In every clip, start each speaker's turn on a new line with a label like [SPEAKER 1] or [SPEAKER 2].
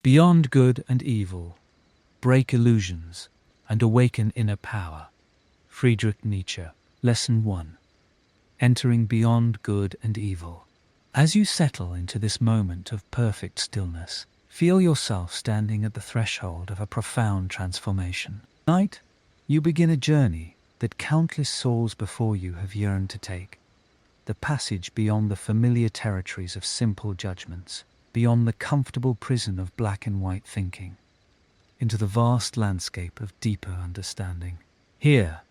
[SPEAKER 1] Beyond good and evil, break illusions and awaken inner power. Friedrich Nietzsche. Lesson 1. Entering beyond good and evil. As you settle into this moment of perfect stillness, feel yourself standing at the threshold of a profound transformation. Tonight, you begin a journey that countless souls before you have yearned to take. The passage beyond the familiar territories of simple judgments, beyond the comfortable prison of black and white thinking, into the vast landscape of deeper understanding. Here,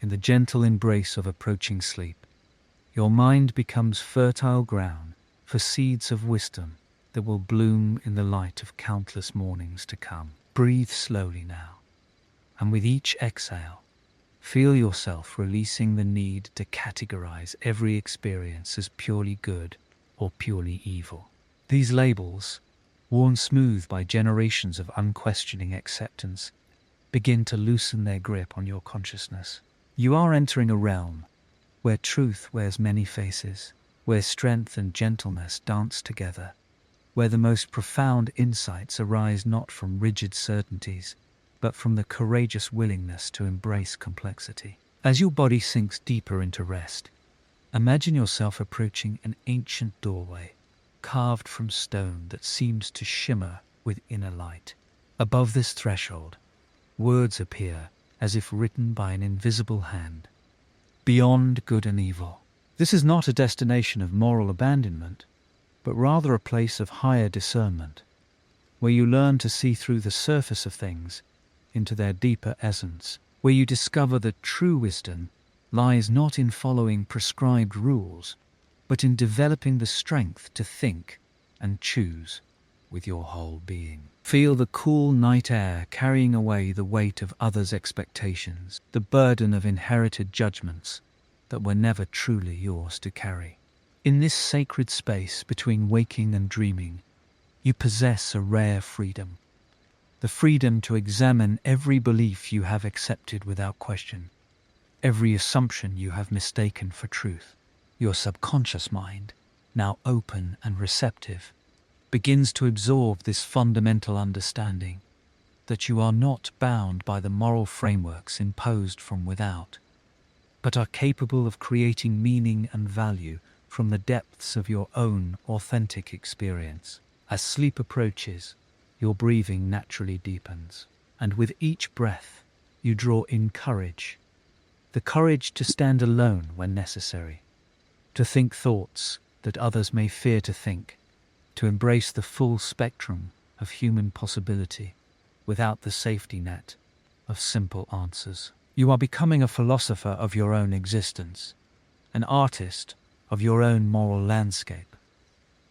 [SPEAKER 1] in the gentle embrace of approaching sleep, your mind becomes fertile ground for seeds of wisdom that will bloom in the light of countless mornings to come. Breathe slowly now, and with each exhale, feel yourself releasing the need to categorize every experience as purely good or purely evil. These labels, worn smooth by generations of unquestioning acceptance, begin to loosen their grip on your consciousness. You are entering a realm where truth wears many faces, where strength and gentleness dance together, where the most profound insights arise not from rigid certainties, but from the courageous willingness to embrace complexity. As your body sinks deeper into rest, imagine yourself approaching an ancient doorway, carved from stone that seems to shimmer with inner light. Above this threshold, words appear as if written by an invisible hand. Beyond good and evil. This is not a destination of moral abandonment, but rather a place of higher discernment, where you learn to see through the surface of things into their deeper essence, where you discover that true wisdom lies not in following prescribed rules, but in developing the strength to think and choose with your whole being. Feel the cool night air carrying away the weight of others' expectations, the burden of inherited judgments that were never truly yours to carry. In this sacred space between waking and dreaming, you possess a rare freedom. The freedom to examine every belief you have accepted without question, every assumption you have mistaken for truth. Your subconscious mind, now open and receptive, begins to absorb this fundamental understanding that you are not bound by the moral frameworks imposed from without, but are capable of creating meaning and value from the depths of your own authentic experience. As sleep approaches, your breathing naturally deepens, and with each breath, you draw in courage, the courage to stand alone when necessary, to think thoughts that others may fear to think, to embrace the full spectrum of human possibility without the safety net of simple answers. You are becoming a philosopher of your own existence, an artist of your own moral landscape,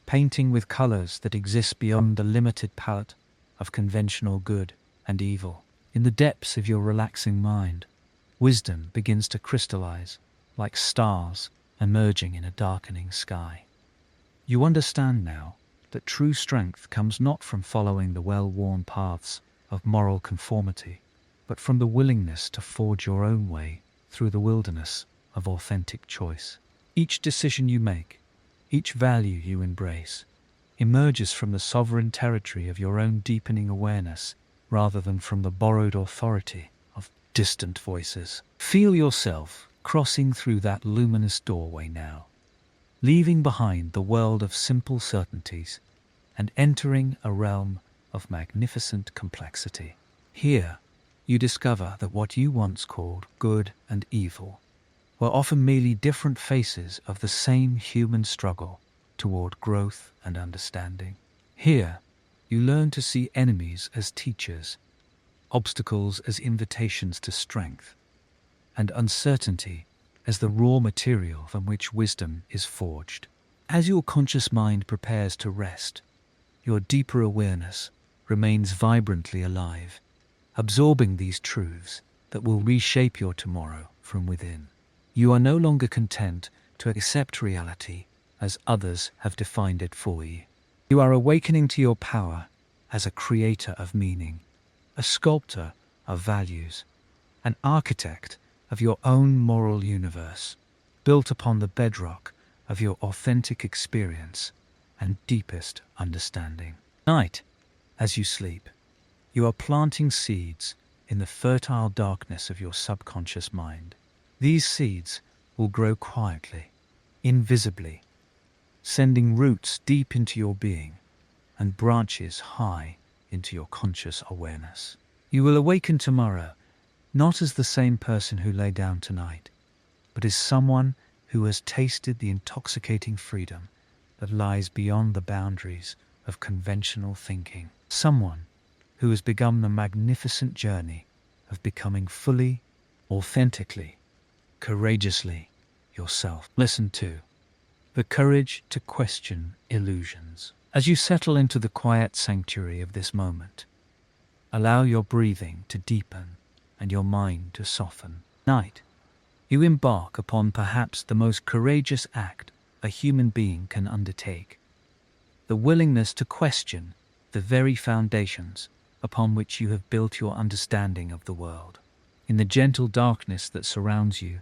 [SPEAKER 1] painting with colors that exist beyond the limited palette of conventional good and evil. In the depths of your relaxing mind, wisdom begins to crystallize like stars emerging in a darkening sky. You understand now that true strength comes not from following the well-worn paths of moral conformity, but from the willingness to forge your own way through the wilderness of authentic choice. Each decision you make, each value you embrace, emerges from the sovereign territory of your own deepening awareness rather than from the borrowed authority of distant voices. Feel yourself crossing through that luminous doorway now, leaving behind the world of simple certainties and entering a realm of magnificent complexity. Here, you discover that what you once called good and evil were often merely different faces of the same human struggle toward growth and understanding. Here, you learn to see enemies as teachers, obstacles as invitations to strength, and uncertainty as the raw material from which wisdom is forged. As your conscious mind prepares to rest, your deeper awareness remains vibrantly alive, absorbing these truths that will reshape your tomorrow from within. You are no longer content to accept reality as others have defined it for you. You are awakening to your power as a creator of meaning, a sculptor of values, an architect of your own moral universe, built upon the bedrock of your authentic experience and deepest understanding. Tonight, As you sleep, you are planting seeds in the fertile darkness of your subconscious mind. These seeds will grow quietly, invisibly, sending roots deep into your being and branches high into your conscious awareness. You will awaken tomorrow, not as the same person who lay down tonight, but as someone who has tasted the intoxicating freedom that lies beyond the boundaries of conventional thinking. Someone who has begun the magnificent journey of becoming fully, authentically, courageously yourself. Listen to the courage to question illusions. As you settle into the quiet sanctuary of this moment, allow your breathing to deepen and your mind to soften. Tonight, you embark upon perhaps the most courageous act a human being can undertake. The willingness to question the very foundations upon which you have built your understanding of the world. In the gentle darkness that surrounds you,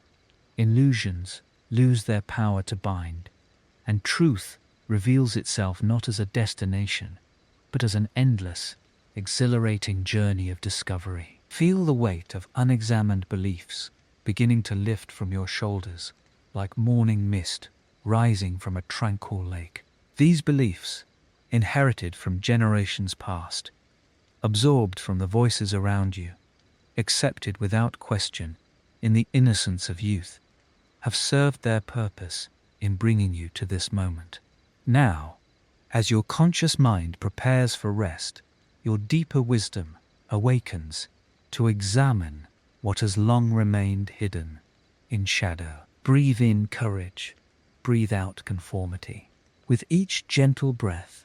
[SPEAKER 1] illusions lose their power to bind, and truth reveals itself not as a destination, but as an endless, exhilarating journey of discovery. Feel the weight of unexamined beliefs beginning to lift from your shoulders like morning mist rising from a tranquil lake. These beliefs, inherited from generations past, absorbed from the voices around you, accepted without question in the innocence of youth, have served their purpose in bringing you to this moment. Now, as your conscious mind prepares for rest, your deeper wisdom awakens to examine what has long remained hidden in shadow. Breathe in courage, breathe out conformity. With each gentle breath,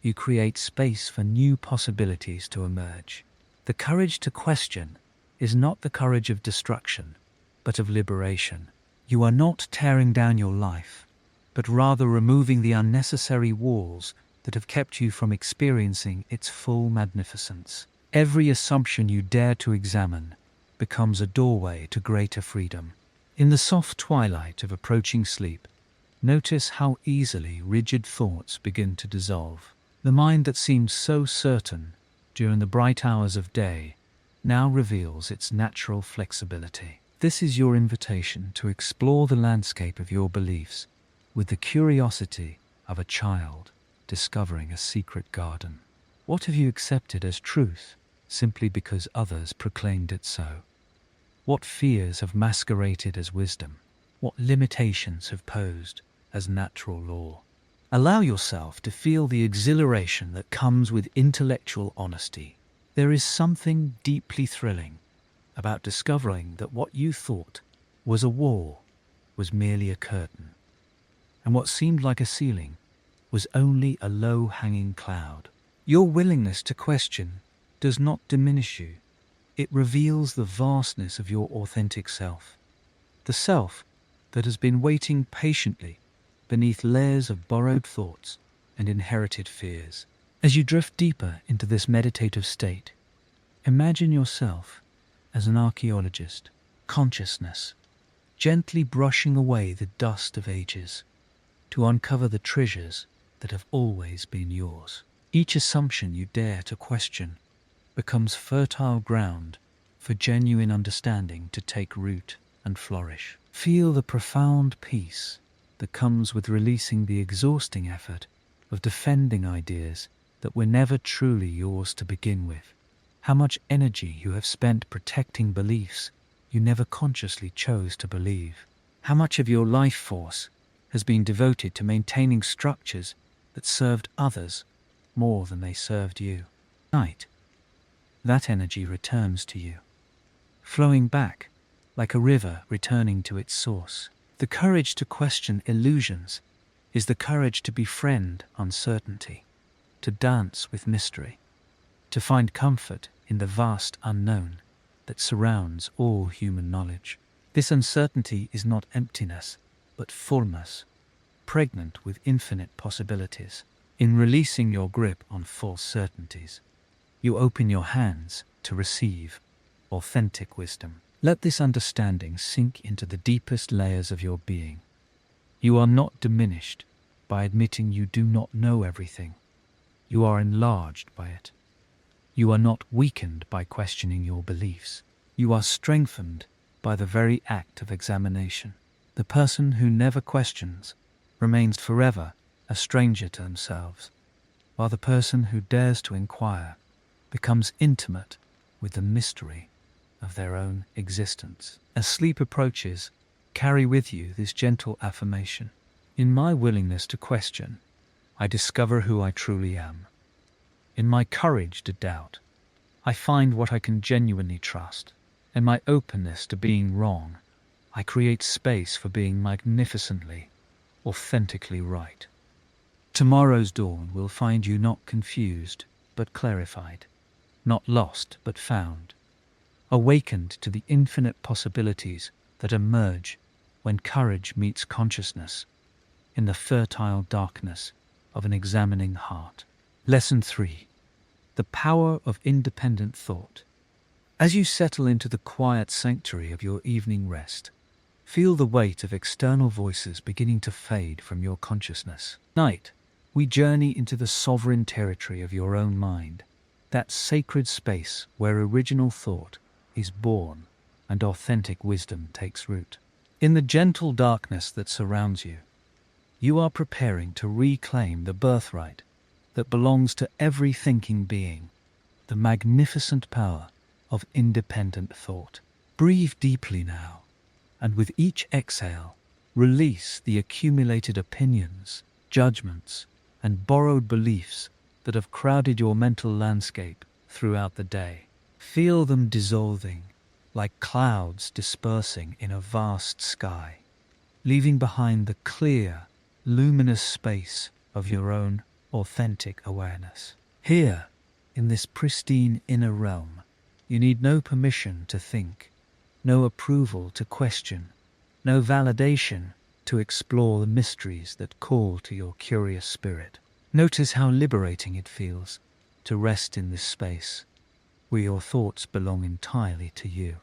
[SPEAKER 1] you create space for new possibilities to emerge. The courage to question is not the courage of destruction, but of liberation. You are not tearing down your life, but rather removing the unnecessary walls that have kept you from experiencing its full magnificence. Every assumption you dare to examine becomes a doorway to greater freedom. In the soft twilight of approaching sleep, notice how easily rigid thoughts begin to dissolve. The mind that seemed so certain during the bright hours of day now reveals its natural flexibility. This is your invitation to explore the landscape of your beliefs with the curiosity of a child discovering a secret garden. What have you accepted as truth simply because others proclaimed it so? What fears have masqueraded as wisdom? What limitations have posed as natural law? Allow yourself to feel the exhilaration that comes with intellectual honesty. There is something deeply thrilling about discovering that what you thought was a wall was merely a curtain, and what seemed like a ceiling was only a low-hanging cloud. Your willingness to question does not diminish you. It reveals the vastness of your authentic self, the self that has been waiting patiently beneath layers of borrowed thoughts and inherited fears. As you drift deeper into this meditative state, imagine yourself as an archaeologist, consciousness, gently brushing away the dust of ages to uncover the treasures that have always been yours. Each assumption you dare to question becomes fertile ground for genuine understanding to take root and flourish. Feel the profound peace that comes with releasing the exhausting effort of defending ideas that were never truly yours to begin with. How much energy you have spent protecting beliefs you never consciously chose to believe. How much of your life force has been devoted to maintaining structures that served others more than they served you. Tonight, that energy returns to you, flowing back like a river returning to its source. The courage to question illusions is the courage to befriend uncertainty, to dance with mystery, to find comfort in the vast unknown that surrounds all human knowledge. This uncertainty is not emptiness, but fullness, pregnant with infinite possibilities. In releasing your grip on false certainties, you open your hands to receive authentic wisdom. Let this understanding sink into the deepest layers of your being. You are not diminished by admitting you do not know everything. You are enlarged by it. You are not weakened by questioning your beliefs. You are strengthened by the very act of examination. The person who never questions remains forever a stranger to themselves, while the person who dares to inquire becomes intimate with the mystery of their own existence. As sleep approaches, carry with you this gentle affirmation. In my willingness to question, I discover who I truly am. In my courage to doubt, I find what I can genuinely trust. In my openness to being wrong, I create space for being magnificently, authentically right. Tomorrow's dawn will find you not confused, but clarified, not lost, but found, awakened to the infinite possibilities that emerge when courage meets consciousness in the fertile darkness of an examining heart. Lesson 3. The power of independent thought. As you settle into the quiet sanctuary of your evening rest, feel the weight of external voices beginning to fade from your consciousness. Night, we journey into the sovereign territory of your own mind, that sacred space where original thought is born and authentic wisdom takes root. In the gentle darkness that surrounds you, you are preparing to reclaim the birthright that belongs to every thinking being, the magnificent power of independent thought. Breathe deeply now, and with each exhale, release the accumulated opinions, judgments, and borrowed beliefs that have crowded your mental landscape throughout the day. Feel them dissolving, like clouds dispersing in a vast sky, leaving behind the clear, luminous space of your own authentic awareness. Here, in this pristine inner realm, you need no permission to think, no approval to question, no validation to explore the mysteries that call to your curious spirit. Notice how liberating it feels to rest in this space, where your thoughts belong entirely to you.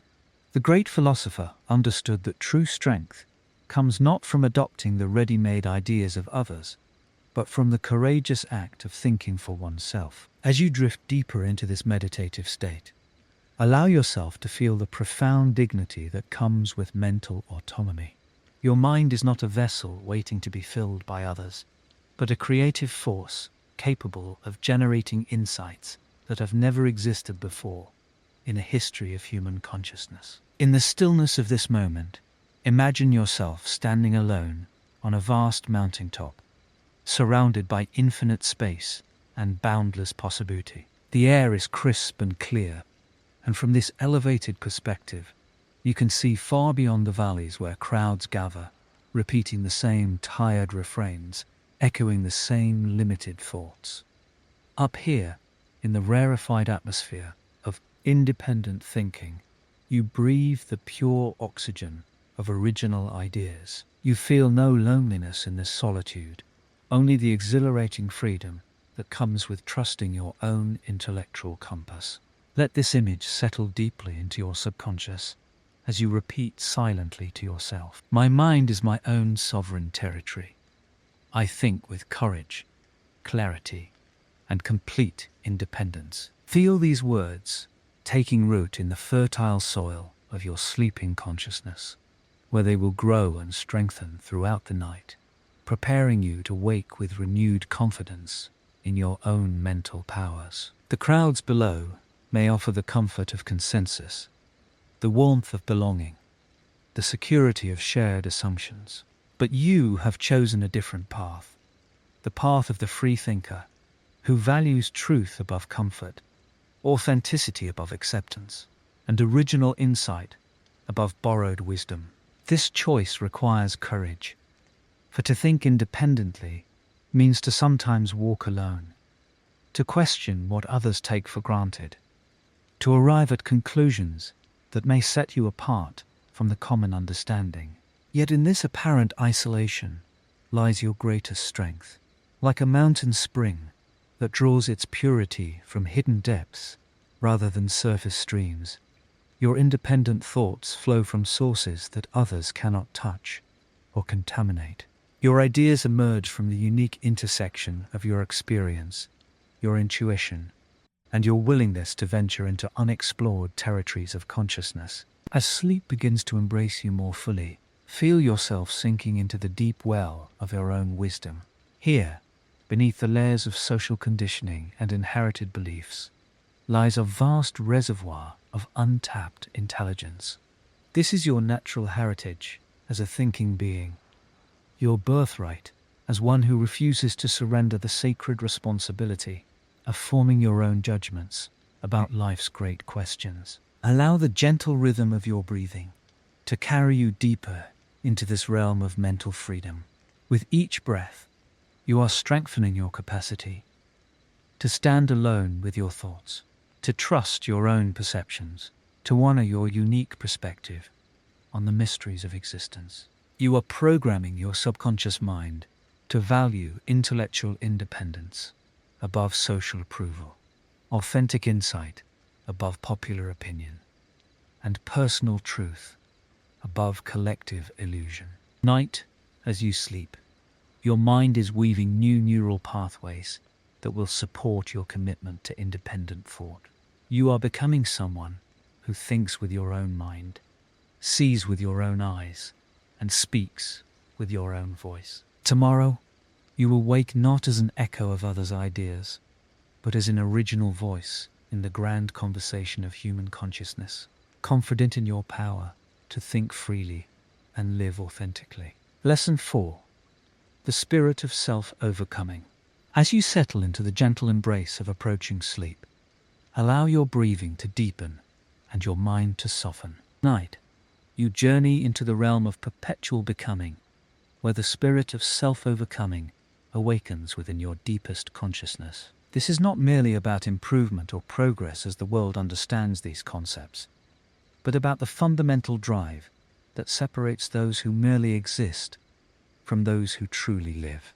[SPEAKER 1] The great philosopher understood that true strength comes not from adopting the ready-made ideas of others, but from the courageous act of thinking for oneself. As you drift deeper into this meditative state, allow yourself to feel the profound dignity that comes with mental autonomy. Your mind is not a vessel waiting to be filled by others, but a creative force capable of generating insights that have never existed before in a history of human consciousness. In the stillness of this moment, imagine yourself standing alone on a vast mountaintop, surrounded by infinite space and boundless possibility. The air is crisp and clear, and from this elevated perspective, you can see far beyond the valleys where crowds gather, repeating the same tired refrains, echoing the same limited thoughts. Up here, in the rarefied atmosphere of independent thinking, you breathe the pure oxygen of original ideas. You feel no loneliness in this solitude, only the exhilarating freedom that comes with trusting your own intellectual compass. Let this image settle deeply into your subconscious as you repeat silently to yourself. My mind is my own sovereign territory. I think with courage, clarity, and complete independence. Feel these words taking root in the fertile soil of your sleeping consciousness, where they will grow and strengthen throughout the night, preparing you to wake with renewed confidence in your own mental powers. The crowds below may offer the comfort of consensus, the warmth of belonging, the security of shared assumptions. But you have chosen a different path, the path of the free thinker, who values truth above comfort, authenticity above acceptance, and original insight above borrowed wisdom. This choice requires courage, for to think independently means to sometimes walk alone, to question what others take for granted, to arrive at conclusions that may set you apart from the common understanding. Yet in this apparent isolation lies your greatest strength, like a mountain spring that draws its purity from hidden depths rather than surface streams. Your independent thoughts flow from sources that others cannot touch or contaminate. Your ideas emerge from the unique intersection of your experience, your intuition, and your willingness to venture into unexplored territories of consciousness. As sleep begins to embrace you more fully, feel yourself sinking into the deep well of your own wisdom. Here, beneath the layers of social conditioning and inherited beliefs, lies a vast reservoir of untapped intelligence. This is your natural heritage as a thinking being, your birthright as one who refuses to surrender the sacred responsibility of forming your own judgments about life's great questions. Allow the gentle rhythm of your breathing to carry you deeper into this realm of mental freedom. With each breath, you are strengthening your capacity to stand alone with your thoughts, to trust your own perceptions, to honor your unique perspective on the mysteries of existence. You are programming your subconscious mind to value intellectual independence above social approval, authentic insight above popular opinion, and personal truth above collective illusion. Night, as you sleep, your mind is weaving new neural pathways that will support your commitment to independent thought. You are becoming someone who thinks with your own mind, sees with your own eyes, and speaks with your own voice. Tomorrow, you will wake not as an echo of others' ideas, but as an original voice in the grand conversation of human consciousness, confident in your power to think freely and live authentically. Lesson 4. The spirit of self-overcoming. As you settle into the gentle embrace of approaching sleep, allow your breathing to deepen and your mind to soften. Night, you journey into the realm of perpetual becoming, where the spirit of self-overcoming awakens within your deepest consciousness. This is not merely about improvement or progress as the world understands these concepts, but about the fundamental drive that separates those who merely exist from those who truly live.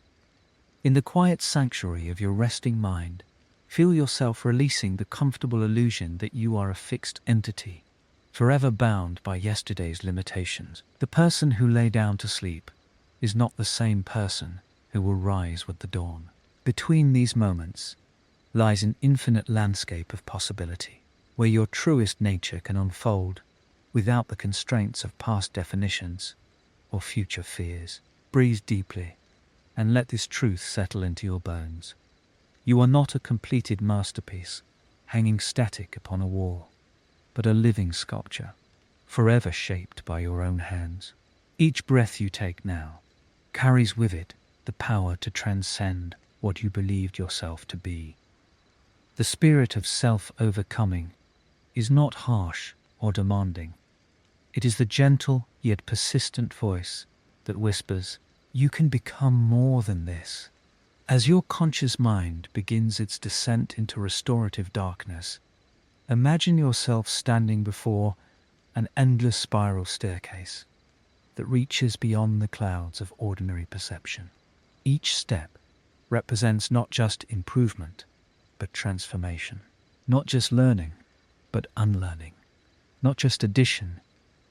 [SPEAKER 1] In the quiet sanctuary of your resting mind, feel yourself releasing the comfortable illusion that you are a fixed entity, forever bound by yesterday's limitations. The person who lay down to sleep is not the same person who will rise with the dawn. Between these moments lies an infinite landscape of possibility, where your truest nature can unfold without the constraints of past definitions or future fears. Breathe deeply and let this truth settle into your bones. You are not a completed masterpiece hanging static upon a wall, but a living sculpture, forever shaped by your own hands. Each breath you take now carries with it the power to transcend what you believed yourself to be. The spirit of self-overcoming is not harsh or demanding. It is the gentle yet persistent voice that whispers, "You can become more than this." As your conscious mind begins its descent into restorative darkness, imagine yourself standing before an endless spiral staircase that reaches beyond the clouds of ordinary perception. Each step represents not just improvement, but transformation. Not just learning, but unlearning. Not just addition,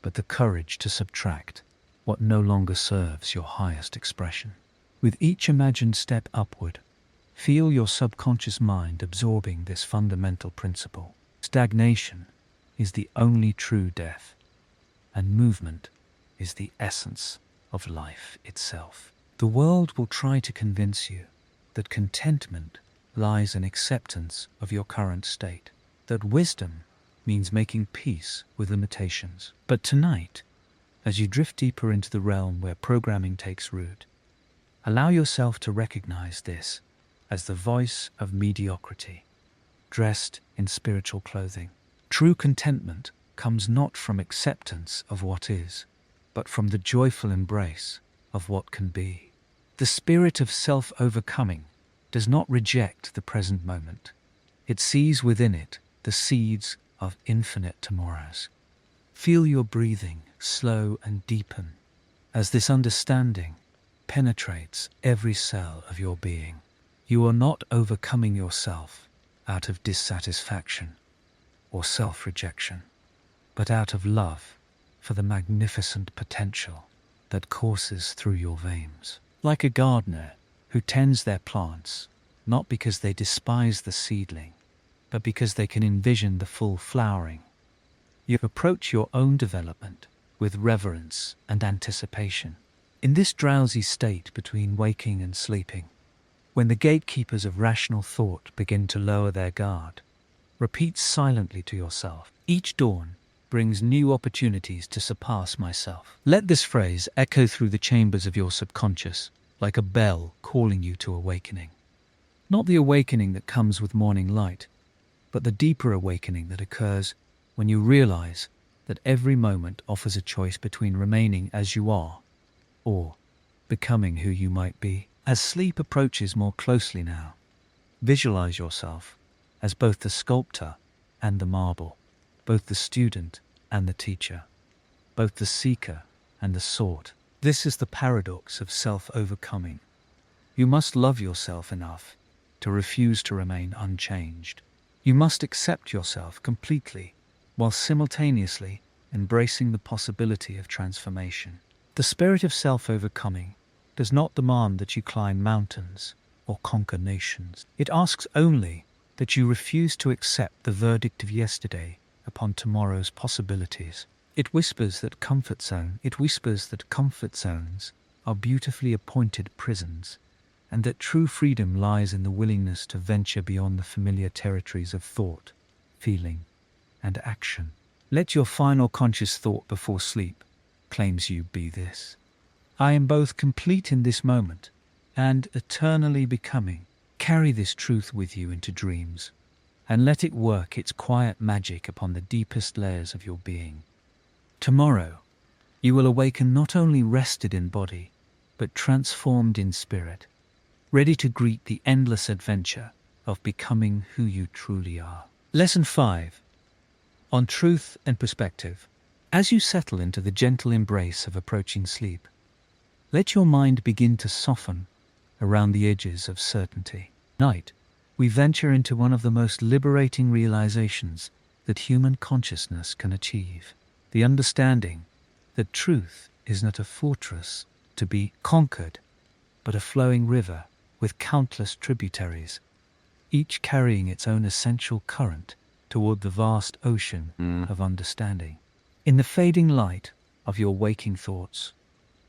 [SPEAKER 1] but the courage to subtract what no longer serves your highest expression. With each imagined step upward, feel your subconscious mind absorbing this fundamental principle. Stagnation is the only true death, and movement is the essence of life itself. The world will try to convince you that contentment lies in acceptance of your current state, that wisdom means making peace with limitations. But tonight, as you drift deeper into the realm where programming takes root, allow yourself to recognize this as the voice of mediocrity, dressed in spiritual clothing. True contentment comes not from acceptance of what is, but from the joyful embrace of what can be. The spirit of self-overcoming does not reject the present moment. It sees within it the seeds of infinite tomorrows. Feel your breathing slow and deepen as this understanding penetrates every cell of your being. You are not overcoming yourself out of dissatisfaction or self-rejection, but out of love for the magnificent potential that courses through your veins. Like a gardener who tends their plants, not because they despise the seedling, but because they can envision the full flowering. You approach your own development with reverence and anticipation. In this drowsy state between waking and sleeping, when the gatekeepers of rational thought begin to lower their guard, repeat silently to yourself, "Each dawn brings new opportunities to surpass myself." Let this phrase echo through the chambers of your subconscious like a bell calling you to awakening. Not the awakening that comes with morning light, but the deeper awakening that occurs when you realize that every moment offers a choice between remaining as you are or becoming who you might be. As sleep approaches more closely now, visualize yourself as both the sculptor and the marble, both the student and the teacher, both the seeker and the sought. This is the paradox of self-overcoming. You must love yourself enough to refuse to remain unchanged. You must accept yourself completely while simultaneously embracing the possibility of transformation. The spirit of self-overcoming does not demand that you climb mountains or conquer nations. It asks only that you refuse to accept the verdict of yesterday upon tomorrow's possibilities. It whispers that comfort zones are beautifully appointed prisons, and that true freedom lies in the willingness to venture beyond the familiar territories of thought, feeling, and action. Let your final conscious thought before sleep claims you be this: I am both complete in this moment and eternally becoming. Carry this truth with you into dreams, and let it work its quiet magic upon the deepest layers of your being. Tomorrow, you will awaken not only rested in body, but transformed in spirit, ready to greet the endless adventure of becoming who you truly are. Lesson 5. On truth and perspective. As you settle into the gentle embrace of approaching sleep, let your mind begin to soften around the edges of certainty. Night, we venture into one of the most liberating realizations that human consciousness can achieve: the understanding that truth is not a fortress to be conquered, but a flowing river with countless tributaries, each carrying its own essential current toward the vast ocean of understanding. In the fading light of your waking thoughts,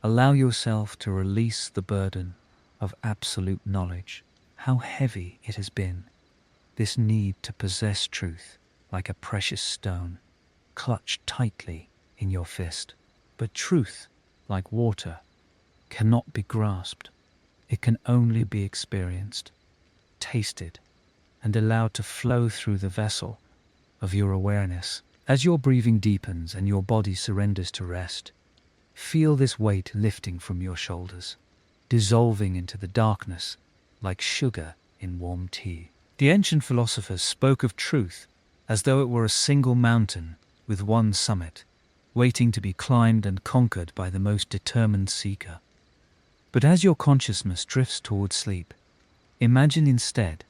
[SPEAKER 1] allow yourself to release the burden of absolute knowledge. How heavy it has been, this need to possess truth like a precious stone, clutched tightly in your fist. But truth, like water, cannot be grasped. It can only be experienced, tasted, and allowed to flow through the vessel of your awareness. As your breathing deepens and your body surrenders to rest, feel this weight lifting from your shoulders, dissolving into the darkness like sugar in warm tea. The ancient philosophers spoke of truth as though it were a single mountain with one summit, waiting to be climbed and conquered by the most determined seeker. But as your consciousness drifts towards sleep, imagine instead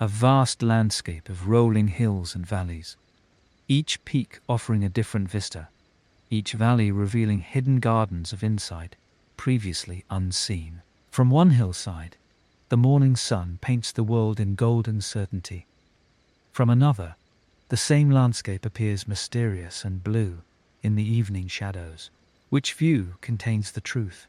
[SPEAKER 1] a vast landscape of rolling hills and valleys, each peak offering a different vista, each valley revealing hidden gardens of insight previously unseen. From one hillside, the morning sun paints the world in golden certainty. From another, the same landscape appears mysterious and blue in the evening shadows. Which view contains the truth?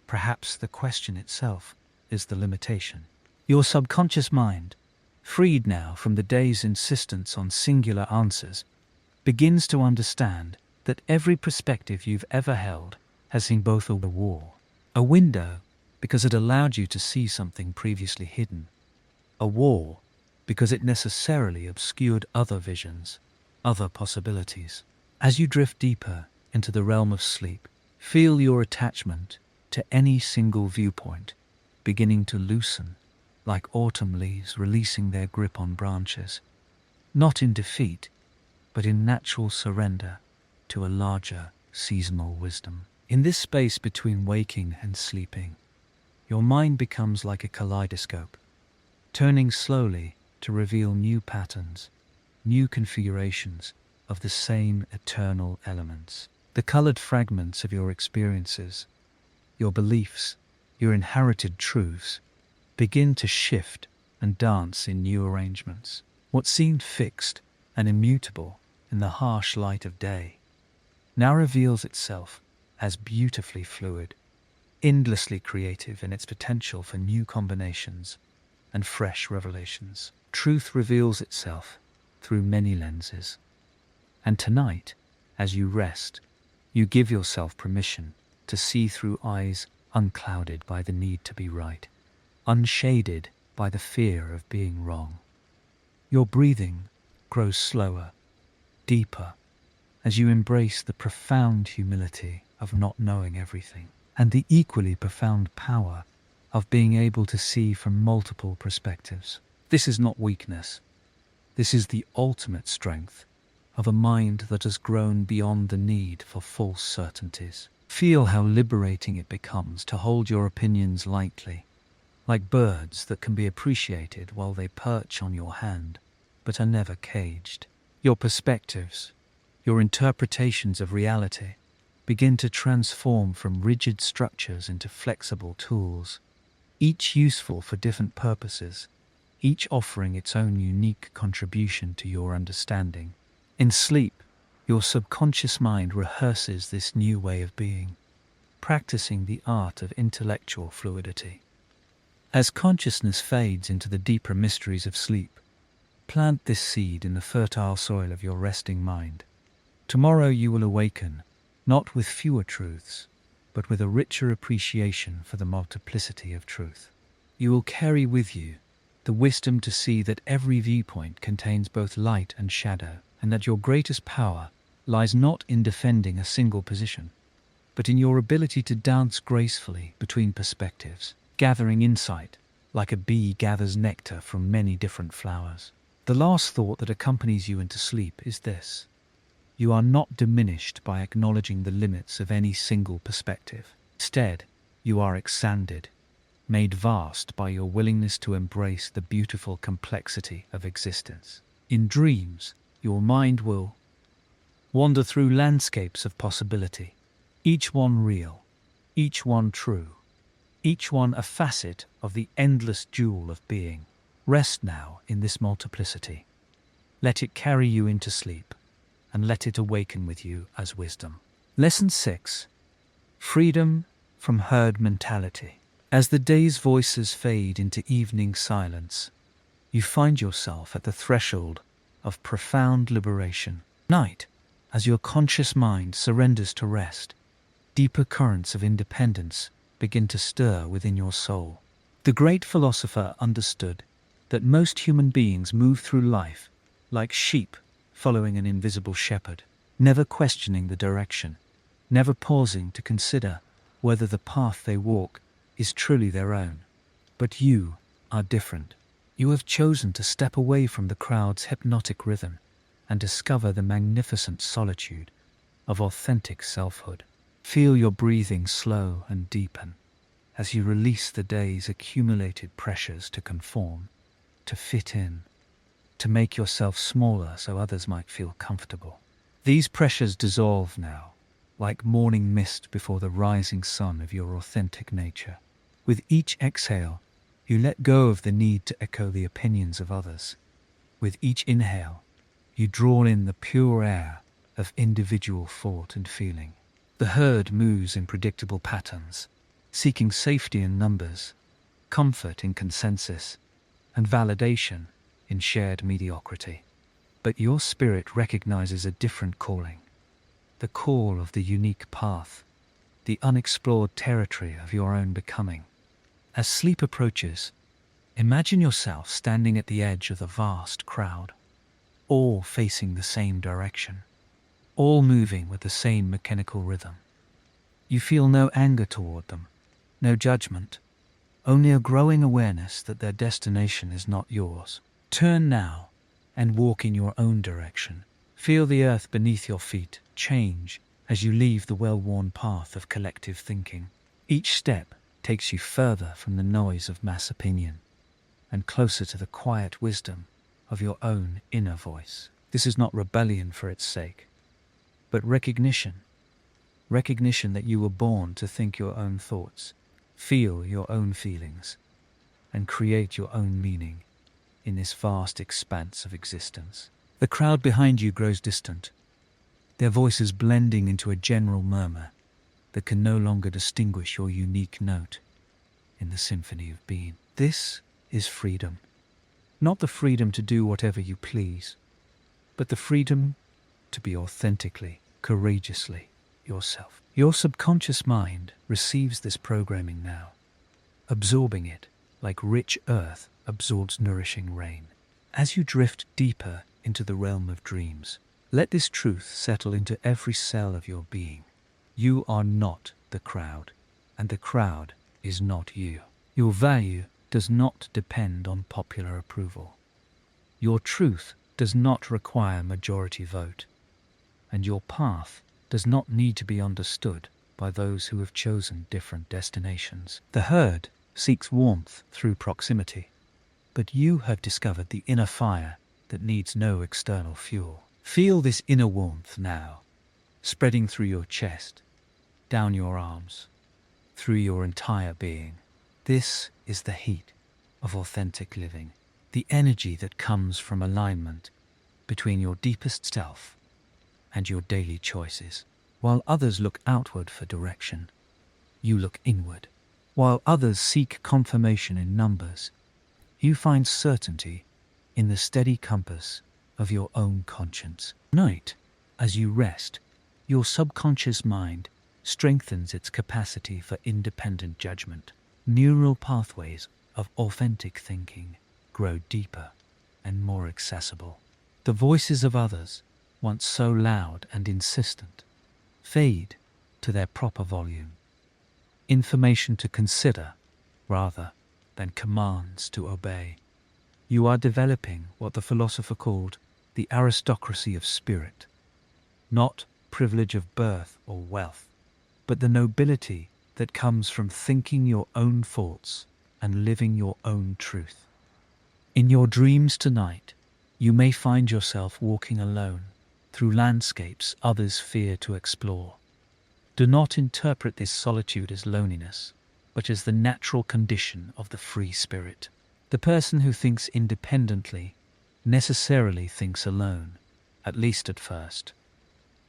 [SPEAKER 1] Perhaps the question itself is the limitation. Your subconscious mind, freed now from the day's insistence on singular answers, begins to understand that every perspective you've ever held has seen both a wall, a window because it allowed you to see something previously hidden, a wall because it necessarily obscured other visions, other possibilities. As you drift deeper into the realm of sleep, feel your attachment to any single viewpoint beginning to loosen, like autumn leaves releasing their grip on branches, not in defeat, but in natural surrender to a larger seasonal wisdom. In this space between waking and sleeping, your mind becomes like a kaleidoscope, turning slowly to reveal new patterns, new configurations of the same eternal elements. The colored fragments of your experiences, your beliefs, your inherited truths, begin to shift and dance in new arrangements. What seemed fixed and immutable in the harsh light of day now reveals itself as beautifully fluid, endlessly creative in its potential for new combinations and fresh revelations. Truth reveals itself through many lenses. And tonight, as you rest, you give yourself permission to see through eyes unclouded by the need to be right, unshaded by the fear of being wrong. Your breathing grows slower, deeper, as you embrace the profound humility of not knowing everything, and the equally profound power of being able to see from multiple perspectives. This is not weakness. This is the ultimate strength of a mind that has grown beyond the need for false certainties. Feel how liberating it becomes to hold your opinions lightly, like birds that can be appreciated while they perch on your hand, but are never caged. Your perspectives, your interpretations of reality, begin to transform from rigid structures into flexible tools, each useful for different purposes, each offering its own unique contribution to your understanding. In sleep, your subconscious mind rehearses this new way of being, practicing the art of intellectual fluidity. As consciousness fades into the deeper mysteries of sleep, plant this seed in the fertile soil of your resting mind. Tomorrow you will awaken, not with fewer truths, but with a richer appreciation for the multiplicity of truth. You will carry with you the wisdom to see that every viewpoint contains both light and shadow, and that your greatest power lies not in defending a single position, but in your ability to dance gracefully between perspectives, gathering insight like a bee gathers nectar from many different flowers. The last thought that accompanies you into sleep is this: you are not diminished by acknowledging the limits of any single perspective. Instead, you are expanded, made vast by your willingness to embrace the beautiful complexity of existence. In dreams, your mind will wander through landscapes of possibility, each one real, each one true, each one a facet of the endless jewel of being. Rest now in this multiplicity. Let it carry you into sleep, and let it awaken with you as wisdom. Lesson 6. Freedom from herd mentality. As the day's voices fade into evening silence, you find yourself at the threshold of profound liberation. Night, as your conscious mind surrenders to rest, deeper currents of independence begin to stir within your soul. The great philosopher understood that most human beings move through life like sheep following an invisible shepherd, never questioning the direction, never pausing to consider whether the path they walk is truly their own. But you are different. You have chosen to step away from the crowd's hypnotic rhythm and discover the magnificent solitude of authentic selfhood. Feel your breathing slow and deepen as you release the day's accumulated pressures to conform, to fit in, to make yourself smaller so others might feel comfortable. These pressures dissolve now, like morning mist before the rising sun of your authentic nature. With each exhale, you let go of the need to echo the opinions of others. With each inhale, you draw in the pure air of individual thought and feeling. The herd moves in predictable patterns, seeking safety in numbers, comfort in consensus, and validation in shared mediocrity. But your spirit recognizes a different calling, the call of the unique path, the unexplored territory of your own becoming. As sleep approaches, imagine yourself standing at the edge of the vast crowd, all facing the same direction, all moving with the same mechanical rhythm. You feel no anger toward them, no judgment, only a growing awareness that their destination is not yours. Turn now and walk in your own direction. Feel the earth beneath your feet change as you leave the well-worn path of collective thinking. Each step takes you further from the noise of mass opinion and closer to the quiet wisdom of your own inner voice. This is not rebellion for its sake, but recognition that you were born to think your own thoughts, feel your own feelings, and create your own meaning in this vast expanse of existence. The crowd behind you grows distant, their voices blending into a general murmur that can no longer distinguish your unique note in the symphony of being. This is freedom. Not the freedom to do whatever you please, but the freedom to be authentically, courageously yourself. Your subconscious mind receives this programming now, absorbing it like rich earth absorbs nourishing rain. As you drift deeper into the realm of dreams, let this truth settle into every cell of your being. You are not the crowd, and the crowd is not you. Your value does not depend on popular approval. Your truth does not require majority vote, and your path does not need to be understood by those who have chosen different destinations. The herd seeks warmth through proximity, but you have discovered the inner fire that needs no external fuel. Feel this inner warmth now, spreading through your chest, down your arms, through your entire being. This is the heat of authentic living, the energy that comes from alignment between your deepest self and your daily choices. While others look outward for direction, you look inward. While others seek confirmation in numbers, you find certainty in the steady compass of your own conscience. Night, as you rest, your subconscious mind strengthens its capacity for independent judgment. Neural pathways of authentic thinking grow deeper and more accessible. The voices of others, once so loud and insistent, fade to their proper volume. Information to consider rather than commands to obey. You are developing what the philosopher called the aristocracy of spirit, not privilege of birth or wealth, but the nobility that comes from thinking your own thoughts and living your own truth. In your dreams tonight, you may find yourself walking alone through landscapes others fear to explore. Do not interpret this solitude as loneliness, but as the natural condition of the free spirit. The person who thinks independently necessarily thinks alone, at least at first.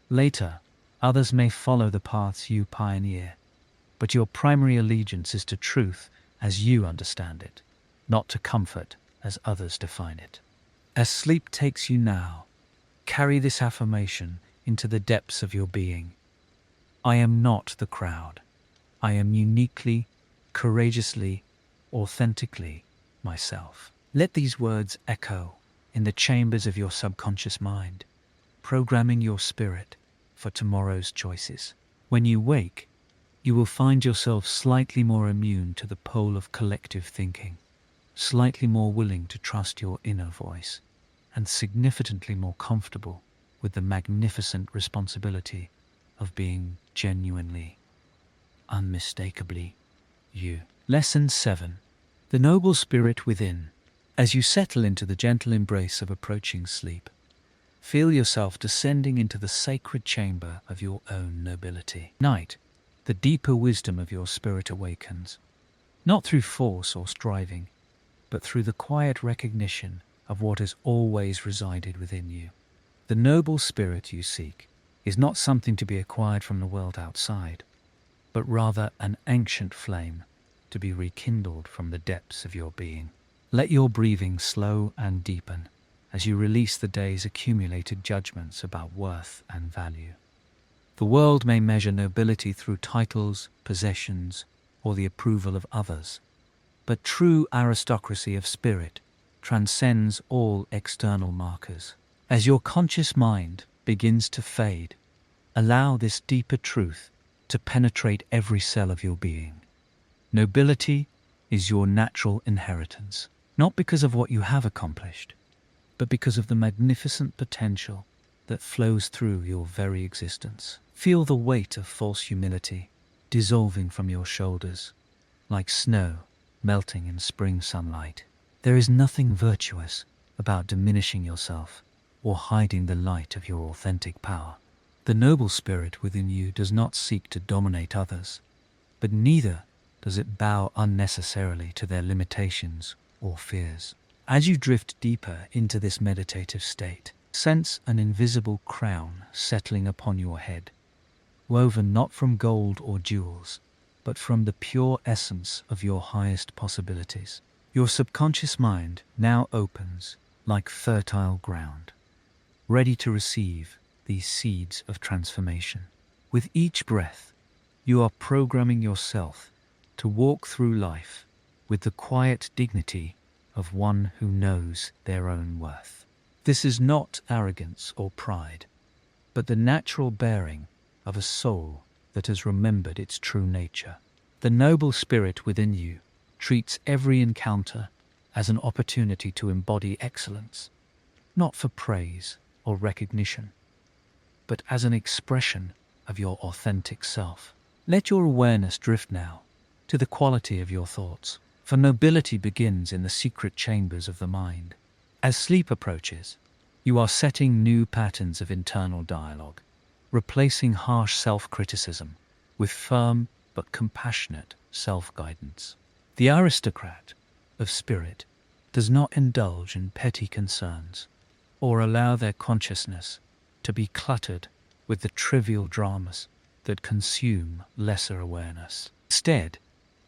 [SPEAKER 1] Later, others may follow the paths you pioneer, but your primary allegiance is to truth as you understand it, not to comfort as others define it. As sleep takes you now, carry this affirmation into the depths of your being. I am not the crowd. I am uniquely, courageously, authentically myself. Let these words echo in the chambers of your subconscious mind, programming your spirit for tomorrow's choices. When you wake, you will find yourself slightly more immune to the pull of collective thinking, slightly more willing to trust your inner voice, and significantly more comfortable with the magnificent responsibility of being genuinely, unmistakably you. Lesson 7. The noble spirit within. As you settle into the gentle embrace of approaching sleep, feel yourself descending into the sacred chamber of your own nobility. Night, the deeper wisdom of your spirit awakens, not through force or striving, but through the quiet recognition of what has always resided within you. The noble spirit you seek is not something to be acquired from the world outside, but rather an ancient flame to be rekindled from the depths of your being. Let your breathing slow and deepen as you release the day's accumulated judgments about worth and value. The world may measure nobility through titles, possessions, or the approval of others, but true aristocracy of spirit transcends all external markers. As your conscious mind begins to fade, allow this deeper truth to penetrate every cell of your being. Nobility is your natural inheritance, not because of what you have accomplished, but because of the magnificent potential that flows through your very existence. Feel the weight of false humility dissolving from your shoulders, like snow melting in spring sunlight. There is nothing virtuous about diminishing yourself or hiding the light of your authentic power. The noble spirit within you does not seek to dominate others, but neither does it bow unnecessarily to their limitations or fears. As you drift deeper into this meditative state, sense an invisible crown settling upon your head, woven not from gold or jewels, but from the pure essence of your highest possibilities. Your subconscious mind now opens like fertile ground, ready to receive these seeds of transformation. With each breath, you are programming yourself to walk through life with the quiet dignity of one who knows their own worth. This is not arrogance or pride, but the natural bearing of a soul that has remembered its true nature. The noble spirit within you treats every encounter as an opportunity to embody excellence, not for praise or recognition, but as an expression of your authentic self. Let your awareness drift now to the quality of your thoughts, for nobility begins in the secret chambers of the mind. As sleep approaches, you are setting new patterns of internal dialogue, replacing harsh self-criticism with firm but compassionate self-guidance. The aristocrat of spirit does not indulge in petty concerns or allow their consciousness to be cluttered with the trivial dramas that consume lesser awareness. Instead,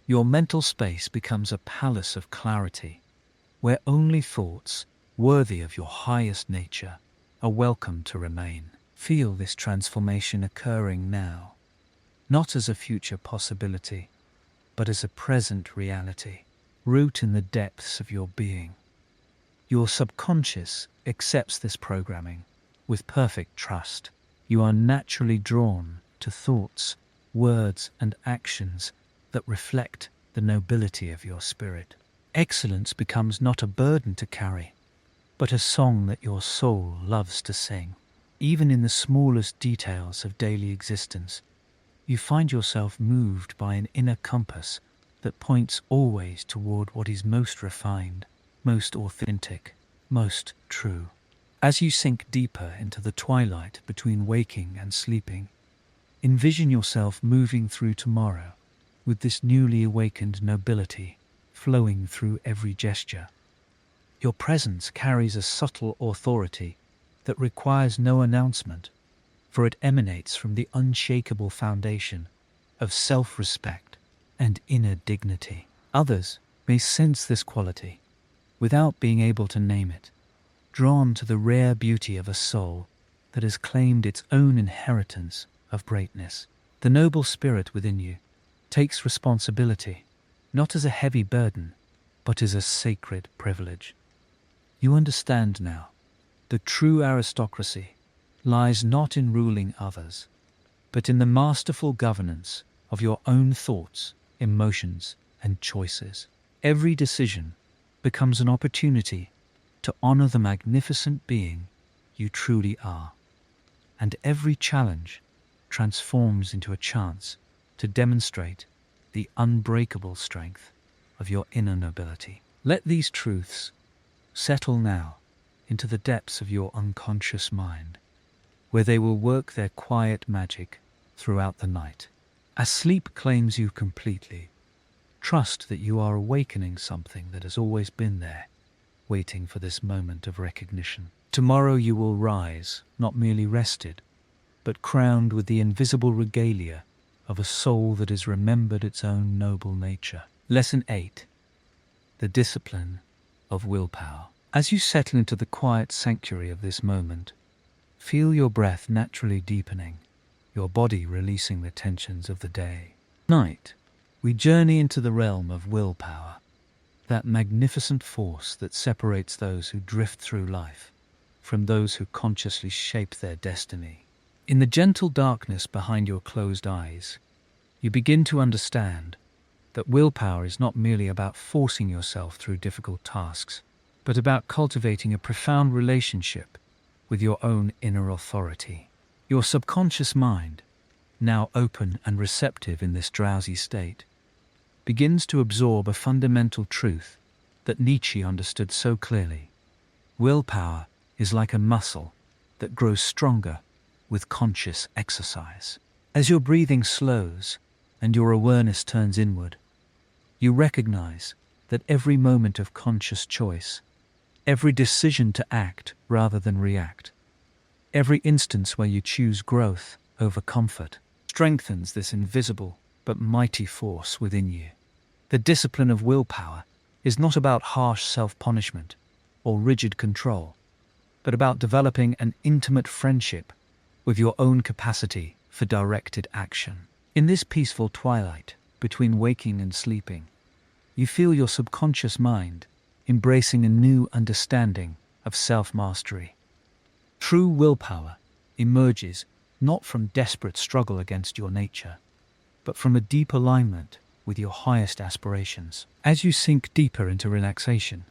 [SPEAKER 1] your mental space becomes a palace of clarity, where only thoughts worthy of your highest nature are welcome to remain. Feel this transformation occurring now, not as a future possibility, but as a present reality. Root in the depths of your being. Your subconscious accepts this programming with perfect trust. You are naturally drawn to thoughts, words, and actions that reflect the nobility of your spirit. Excellence becomes not a burden to carry, but a song that your soul loves to sing. Even in the smallest details of daily existence, you find yourself moved by an inner compass that points always toward what is most refined, most authentic, most true. As you sink deeper into the twilight between waking and sleeping, envision yourself moving through tomorrow with this newly awakened nobility flowing through every gesture. Your presence carries a subtle authority that requires no announcement, for it emanates from the unshakable foundation of self-respect and inner dignity. Others may sense this quality without being able to name it, drawn to the rare beauty of a soul that has claimed its own inheritance of greatness. The noble spirit within you takes responsibility, not as a heavy burden, but as a sacred privilege. You understand now, the true aristocracy lies not in ruling others, but in the masterful governance of your own thoughts, emotions, and choices. Every decision becomes an opportunity to honor the magnificent being you truly are, and every challenge transforms into a chance to demonstrate the unbreakable strength of your inner nobility. Let these truths settle now into the depths of your unconscious mind, where they will work their quiet magic throughout the night. As sleep claims you completely, trust that you are awakening something that has always been there, waiting for this moment of recognition. Tomorrow you will rise, not merely rested, but crowned with the invisible regalia of a soul that has remembered its own noble nature. Lesson 8. The discipline of willpower. As you settle into the quiet sanctuary of this moment, feel your breath naturally deepening, your body releasing the tensions of the day. Tonight, we journey into the realm of willpower, that magnificent force that separates those who drift through life from those who consciously shape their destiny. In the gentle darkness behind your closed eyes, you begin to understand that willpower is not merely about forcing yourself through difficult tasks, but about cultivating a profound relationship with your own inner authority. Your subconscious mind, now open and receptive in this drowsy state, begins to absorb a fundamental truth that Nietzsche understood so clearly. Willpower is like a muscle that grows stronger with conscious exercise. As your breathing slows and your awareness turns inward, you recognize that every moment of conscious choice every decision to act rather than react, every instance where you choose growth over comfort, strengthens this invisible but mighty force within you. The discipline of willpower is not about harsh self-punishment or rigid control, but about developing an intimate friendship with your own capacity for directed action. In this peaceful twilight between waking and sleeping, you feel your subconscious mind embracing a new understanding of self-mastery. True willpower emerges not from desperate struggle against your nature, but from a deep alignment with your highest aspirations. As you sink deeper into relaxation,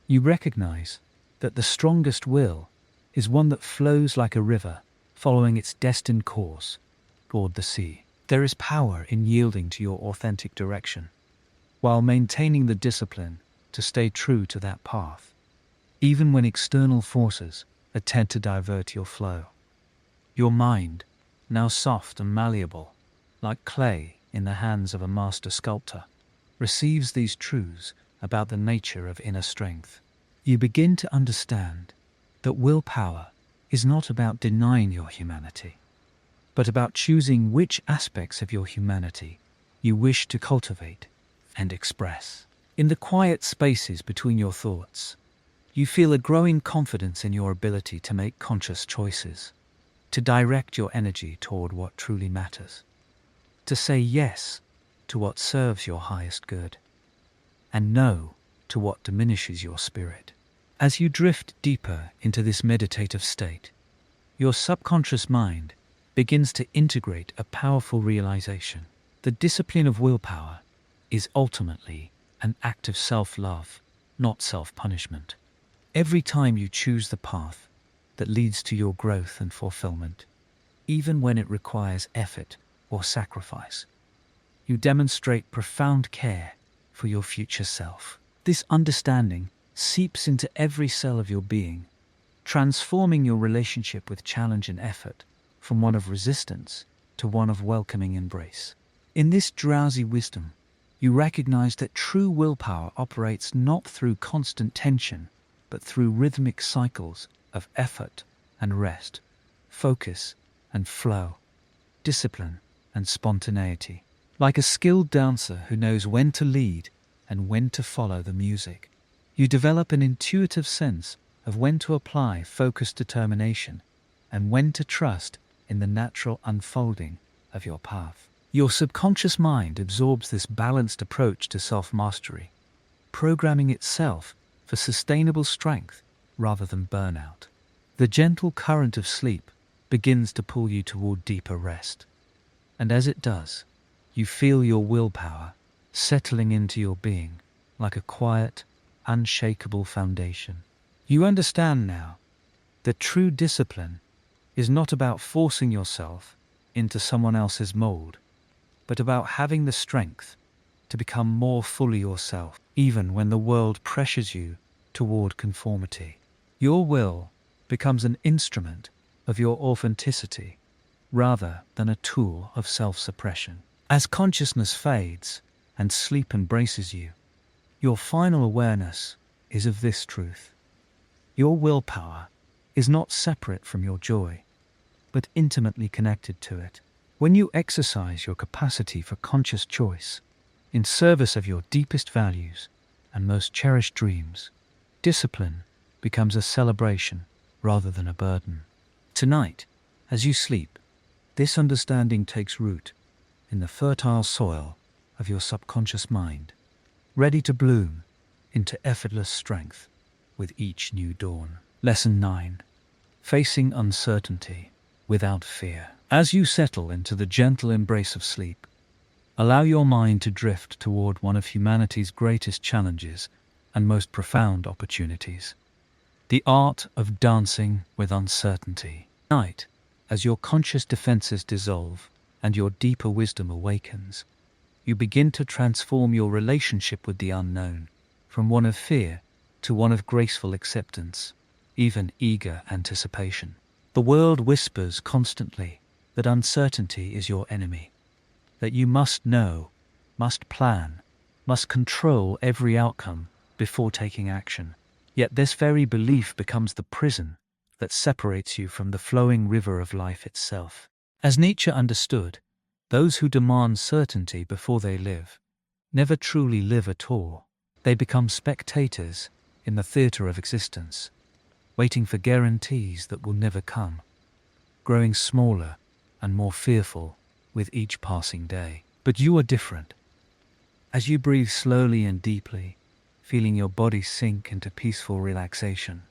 [SPEAKER 1] you recognize that the strongest will is one that flows like a river, following its destined course toward the sea. There is power in yielding to your authentic direction, while maintaining the discipline to stay true to that path, even when external forces attempt to divert your flow. Your mind, now soft and malleable, like clay in the hands of a master sculptor, receives these truths about the nature of inner strength. You begin to understand that willpower is not about denying your humanity, but about choosing which aspects of your humanity you wish to cultivate and express. In the quiet spaces between your thoughts, you feel a growing confidence in your ability to make conscious choices, to direct your energy toward what truly matters, to say yes to what serves your highest good, and no to what diminishes your spirit. As you drift deeper into this meditative state, your subconscious mind begins to integrate a powerful realization. The discipline of willpower is ultimately an act of self-love, not self-punishment. Every time you choose the path that leads to your growth and fulfillment, even when it requires effort or sacrifice, you demonstrate profound care for your future self. This understanding seeps into every cell of your being, transforming your relationship with challenge and effort from one of resistance to one of welcoming embrace. In this drowsy wisdom, you recognize that true willpower operates not through constant tension, but through rhythmic cycles of effort and rest, focus and flow, discipline and spontaneity. Like a skilled dancer who knows when to lead and when to follow the music, you develop an intuitive sense of when to apply focused determination and when to trust in the natural unfolding of your path. Your subconscious mind absorbs this balanced approach to self-mastery, programming itself for sustainable strength rather than burnout. The gentle current of sleep begins to pull you toward deeper rest, and as it does, you feel your willpower settling into your being like a quiet, unshakable foundation. You understand now that true discipline is not about forcing yourself into someone else's mold, but about having the strength to become more fully yourself, even when the world pressures you toward conformity. Your will becomes an instrument of your authenticity rather than a tool of self-suppression. As consciousness fades and sleep embraces you, your final awareness is of this truth. Your willpower is not separate from your joy, but intimately connected to it. When you exercise your capacity for conscious choice in service of your deepest values and most cherished dreams, discipline becomes a celebration rather than a burden. Tonight, as you sleep, this understanding takes root in the fertile soil of your subconscious mind, ready to bloom into effortless strength with each new dawn. Lesson 9. Facing uncertainty without fear. As you settle into the gentle embrace of sleep, allow your mind to drift toward one of humanity's greatest challenges and most profound opportunities: the art of dancing with uncertainty. Tonight, as your conscious defenses dissolve and your deeper wisdom awakens, you begin to transform your relationship with the unknown from one of fear to one of graceful acceptance, even eager anticipation. The world whispers constantly that uncertainty is your enemy, that you must know, must plan, must control every outcome before taking action. Yet this very belief becomes the prison that separates you from the flowing river of life itself. As Nietzsche understood, those who demand certainty before they live never truly live at all. They become spectators in the theatre of existence, waiting for guarantees that will never come, growing smaller and more fearful with each passing day. But you are different. As you breathe slowly and deeply, feeling your body sink into peaceful relaxation,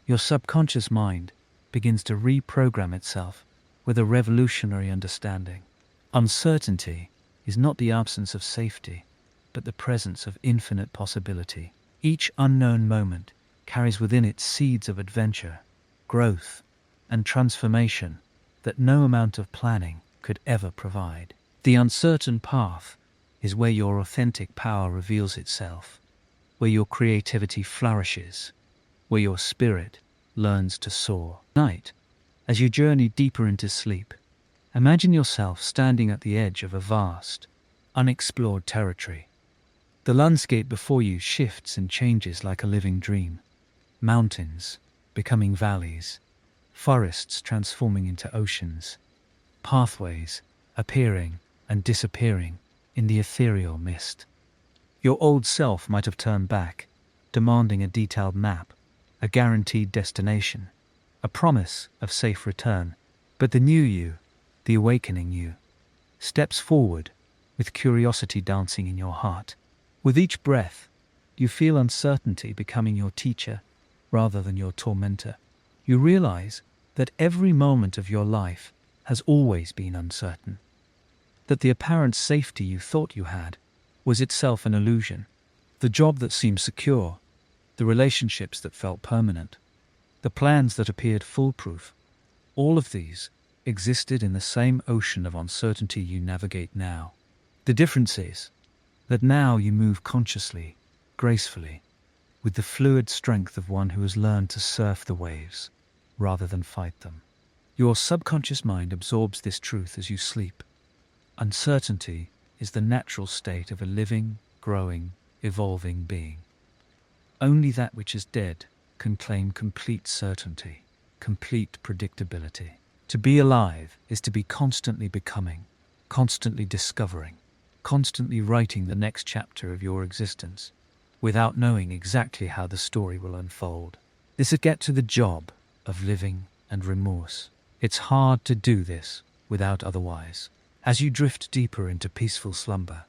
[SPEAKER 1] your subconscious mind begins to reprogram itself with a revolutionary understanding. Uncertainty is not the absence of safety, but the presence of infinite possibility. Each unknown moment carries within it seeds of adventure, growth, and transformation that no amount of planning could ever provide. The uncertain path is where your authentic power reveals itself, where your creativity flourishes, where your spirit learns to soar. Night, as you journey deeper into sleep, imagine yourself standing at the edge of a vast, unexplored territory. The landscape before you shifts and changes like a living dream. Mountains becoming valleys, forests transforming into oceans, pathways appearing and disappearing in the ethereal mist. Your old self might have turned back, demanding a detailed map, a guaranteed destination, a promise of safe return. But the new you, the awakening you, steps forward with curiosity dancing in your heart. With each breath, you feel uncertainty becoming your teacher rather than your tormentor. You realize that every moment of your life has always been uncertain, that the apparent safety you thought you had was itself an illusion. The job that seemed secure, the relationships that felt permanent, the plans that appeared foolproof, all of these existed in the same ocean of uncertainty you navigate now. The difference is that now you move consciously, gracefully, with the fluid strength of one who has learned to surf the waves rather than fight them. Your subconscious mind absorbs this truth as you sleep. Uncertainty is the natural state of a living, growing, evolving being. Only that which is dead can claim complete certainty, complete predictability. To be alive is to be constantly becoming, constantly discovering, constantly writing the next chapter of your existence, without knowing exactly how the story will unfold. This is get to the job of living and remorse. It's hard to do this without otherwise. As you drift deeper into peaceful slumber,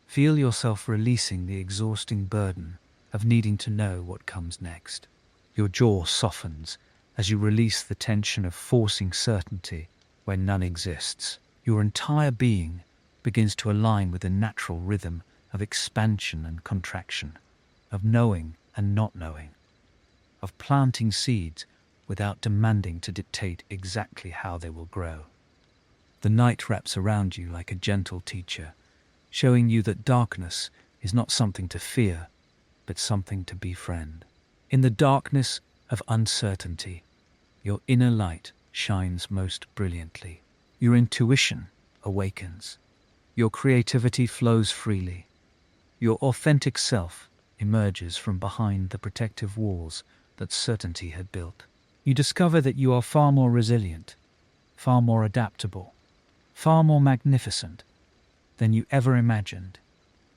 [SPEAKER 1] feel yourself releasing the exhausting burden of needing to know what comes next. Your jaw softens as you release the tension of forcing certainty where none exists. Your entire being begins to align with the natural rhythm of expansion and contraction, of knowing and not knowing, of planting seeds without demanding to dictate exactly how they will grow. The night wraps around you like a gentle teacher, showing you that darkness is not something to fear, but something to befriend. In the darkness of uncertainty, your inner light shines most brilliantly. Your intuition awakens. Your creativity flows freely. Your authentic self emerges from behind the protective walls that certainty had built. You discover that you are far more resilient, far more adaptable, far more magnificent than you ever imagined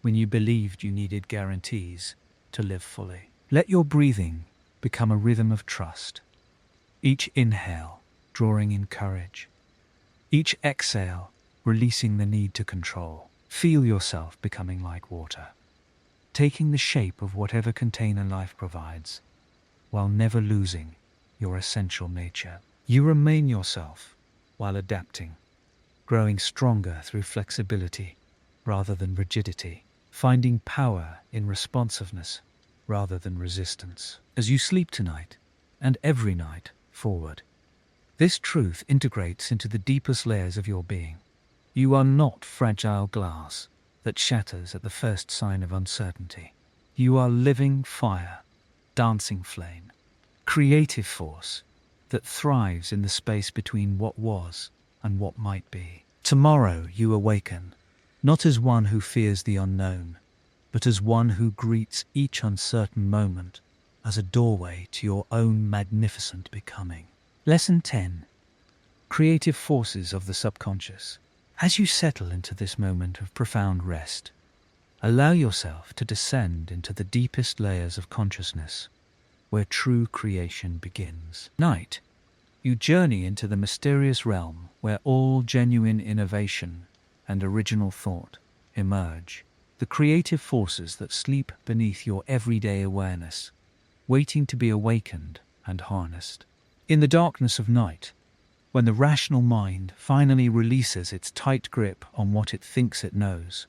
[SPEAKER 1] when you believed you needed guarantees to live fully. Let your breathing become a rhythm of trust. Each inhale drawing in courage. Each exhale releasing the need to control. Feel yourself becoming like water, taking the shape of whatever container life provides, while never losing your essential nature. You remain yourself while adapting, growing stronger through flexibility rather than rigidity, finding power in responsiveness rather than resistance. As you sleep tonight, and every night forward, this truth integrates into the deepest layers of your being. You are not fragile glass that shatters at the first sign of uncertainty. You are living fire, dancing flame, creative force that thrives in the space between what was and what might be. Tomorrow you awaken, not as one who fears the unknown, but as one who greets each uncertain moment as a doorway to your own magnificent becoming. Lesson 10. Creative forces of the subconscious. As you settle into this moment of profound rest, allow yourself to descend into the deepest layers of consciousness, where true creation begins. Night, you journey into the mysterious realm where all genuine innovation and original thought emerge, the creative forces that sleep beneath your everyday awareness, waiting to be awakened and harnessed. In the darkness of night, when the rational mind finally releases its tight grip on what it thinks it knows,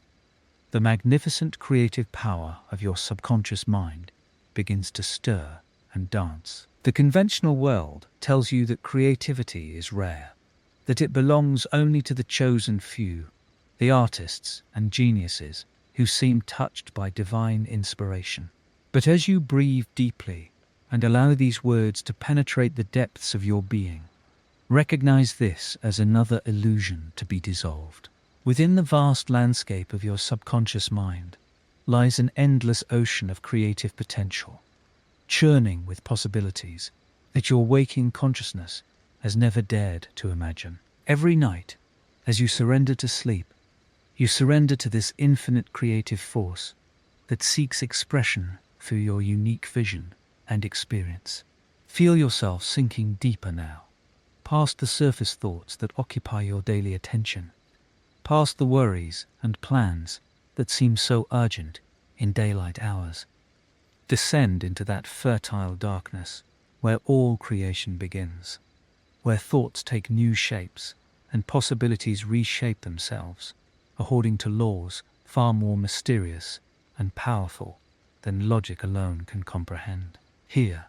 [SPEAKER 1] the magnificent creative power of your subconscious mind begins to stir and dance. The conventional world tells you that creativity is rare, that it belongs only to the chosen few, the artists and geniuses who seem touched by divine inspiration. But as you breathe deeply and allow these words to penetrate the depths of your being, recognize this as another illusion to be dissolved. Within the vast landscape of your subconscious mind lies an endless ocean of creative potential, churning with possibilities that your waking consciousness has never dared to imagine. Every night, as you surrender to sleep, you surrender to this infinite creative force that seeks expression through your unique vision and experience. Feel yourself sinking deeper now, past the surface thoughts that occupy your daily attention, past the worries and plans that seem so urgent in daylight hours. Descend into that fertile darkness where all creation begins, where thoughts take new shapes and possibilities reshape themselves according to laws far more mysterious and powerful than logic alone can comprehend. Here,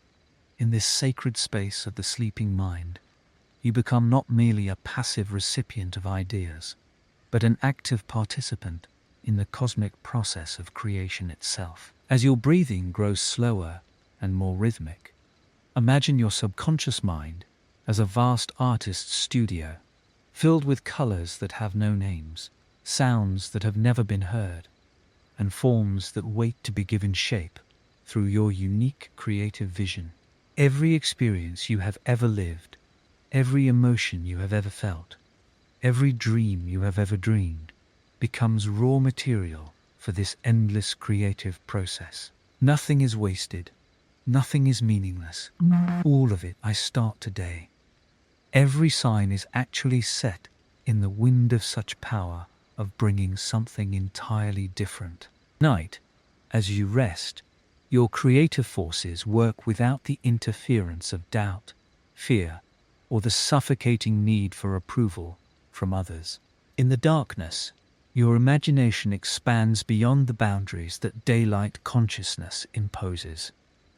[SPEAKER 1] in this sacred space of the sleeping mind, you become not merely a passive recipient of ideas, but an active participant in the cosmic process of creation itself. As your breathing grows slower and more rhythmic, imagine your subconscious mind as a vast artist's studio, filled with colors that have no names, sounds that have never been heard, and forms that wait to be given shape through your unique creative vision. Every experience you have ever lived, every emotion you have ever felt, every dream you have ever dreamed, becomes raw material for this endless creative process. Nothing is wasted, nothing is meaningless. All of it I start today. Every sign is actually set in the wind of such power of bringing something entirely different. Night, as you rest, your creative forces work without the interference of doubt, fear, or the suffocating need for approval from others. In the darkness, your imagination expands beyond the boundaries that daylight consciousness imposes,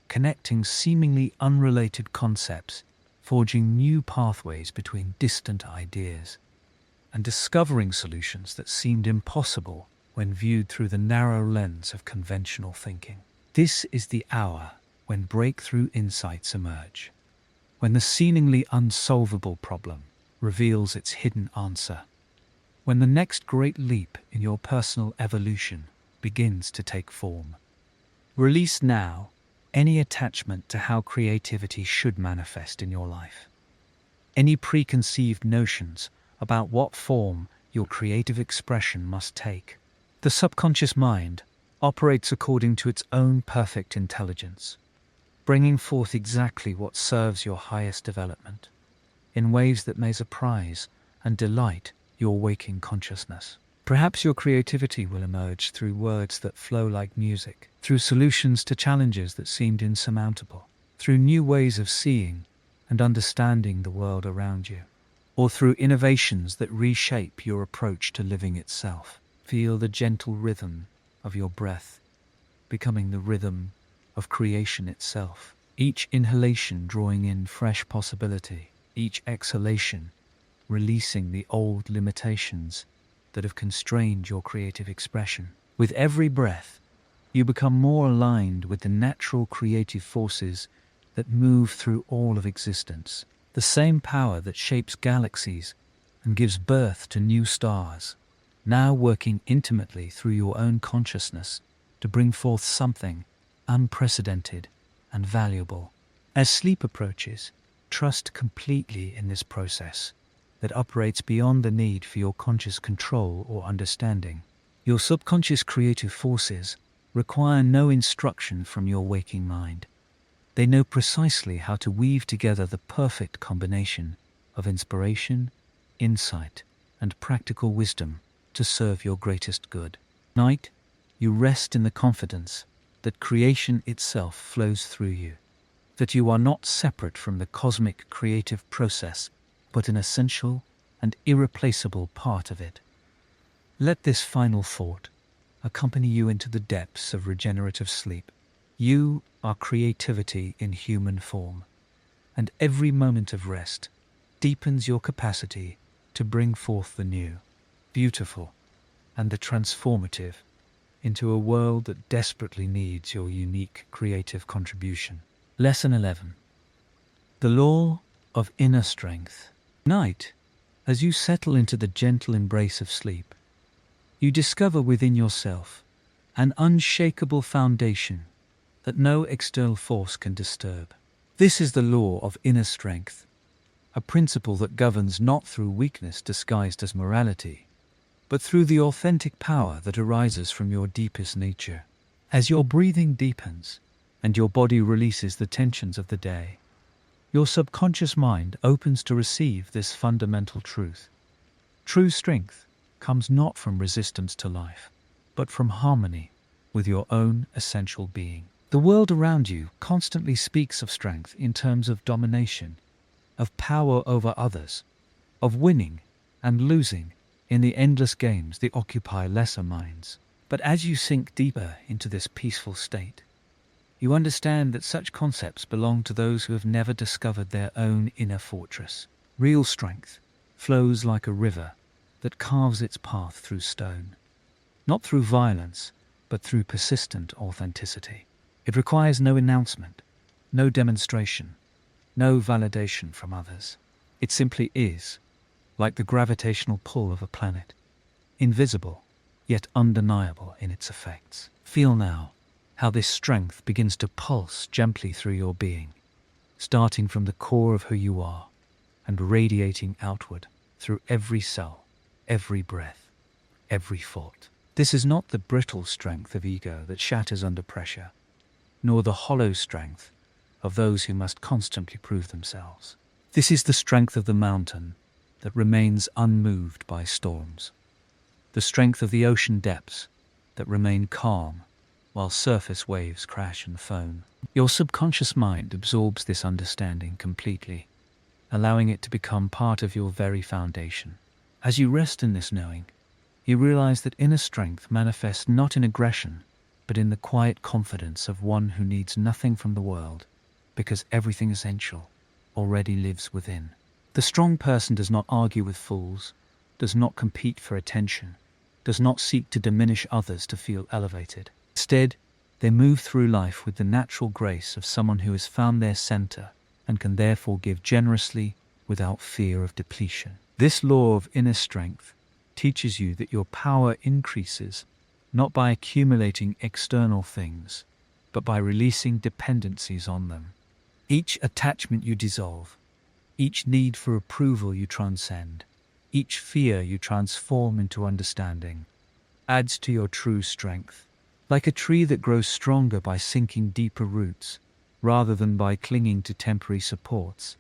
[SPEAKER 1] connecting seemingly unrelated concepts, forging new pathways between distant ideas, and discovering solutions that seemed impossible when viewed through the narrow lens of conventional thinking. This is the hour when breakthrough insights emerge, when the seemingly unsolvable problem reveals its hidden answer, when the next great leap in your personal evolution begins to take form. Release now any attachment to how creativity should manifest in your life, any preconceived notions about what form your creative expression must take. The subconscious mind operates according to its own perfect intelligence, bringing forth exactly what serves your highest development, in ways that may surprise and delight your waking consciousness. Perhaps your creativity will emerge through words that flow like music, through solutions to challenges that seemed insurmountable, through new ways of seeing and understanding the world around you, or through innovations that reshape your approach to living itself. Feel the gentle rhythm of your breath, becoming the rhythm of creation itself. Each inhalation drawing in fresh possibility, each exhalation releasing the old limitations that have constrained your creative expression. With every breath, you become more aligned with the natural creative forces that move through all of existence, the same power that shapes galaxies and gives birth to new stars, now working intimately through your own consciousness to bring forth something unprecedented and valuable. As sleep approaches, trust completely in this process that operates beyond the need for your conscious control or understanding. Your subconscious creative forces require no instruction from your waking mind. They know precisely how to weave together the perfect combination of inspiration, insight, and practical wisdom to serve your greatest good. At night, you rest in the confidence that creation itself flows through you, that you are not separate from the cosmic creative process, but an essential and irreplaceable part of it. Let this final thought accompany you into the depths of regenerative sleep. You are creativity in human form, and every moment of rest deepens your capacity to bring forth the new, beautiful, and the transformative into a world that desperately needs your unique creative contribution. Lesson 11. The Law of Inner Strength. Night, as you settle into the gentle embrace of sleep, you discover within yourself an unshakable foundation that no external force can disturb. This is the law of inner strength, a principle that governs not through weakness disguised as morality, but through the authentic power that arises from your deepest nature. As your breathing deepens and your body releases the tensions of the day, your subconscious mind opens to receive this fundamental truth. True strength comes not from resistance to life, but from harmony with your own essential being. The world around you constantly speaks of strength in terms of domination, of power over others, of winning and losing in the endless games that occupy lesser minds. But as you sink deeper into this peaceful state, you understand that such concepts belong to those who have never discovered their own inner fortress. Real strength flows like a river that carves its path through stone, not through violence, but through persistent authenticity. It requires no announcement, no demonstration, no validation from others. It simply is, like the gravitational pull of a planet, invisible, yet undeniable in its effects. Feel now how this strength begins to pulse gently through your being, starting from the core of who you are and radiating outward through every cell, every breath, every thought. This is not the brittle strength of ego that shatters under pressure, nor the hollow strength of those who must constantly prove themselves. This is the strength of the mountain that remains unmoved by storms, the strength of the ocean depths that remain calm while surface waves crash and foam. Your subconscious mind absorbs this understanding completely, allowing it to become part of your very foundation. As you rest in this knowing, you realize that inner strength manifests not in aggression, but in the quiet confidence of one who needs nothing from the world, because everything essential already lives within. The strong person does not argue with fools, does not compete for attention, does not seek to diminish others to feel elevated. Instead, they move through life with the natural grace of someone who has found their center and can therefore give generously without fear of depletion. This law of inner strength teaches you that your power increases not by accumulating external things, but by releasing dependencies on them. Each attachment you dissolve, each need for approval you transcend, each fear you transform into understanding, adds to your true strength. Like a tree that grows stronger by sinking deeper roots, rather than by clinging to temporary supports,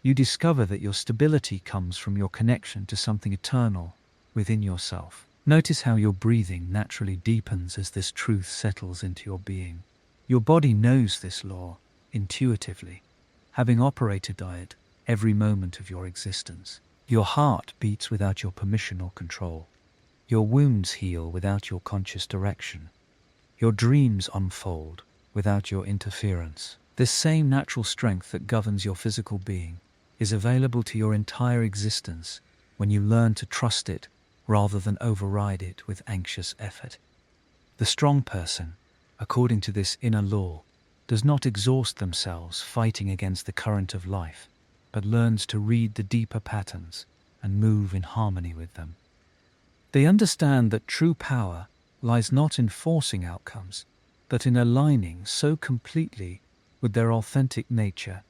[SPEAKER 1] you discover that your stability comes from your connection to something eternal within yourself. Notice how your breathing naturally deepens as this truth settles into your being. Your body knows this law intuitively, having operated on it every moment of your existence. Your heart beats without your permission or control. Your wounds heal without your conscious direction. Your dreams unfold without your interference. This same natural strength that governs your physical being is available to your entire existence when you learn to trust it rather than override it with anxious effort. The strong person, according to this inner law, does not exhaust themselves fighting against the current of life, but learns to read the deeper patterns and move in harmony with them. They understand that true power lies not in forcing outcomes, but in aligning so completely with their authentic nature,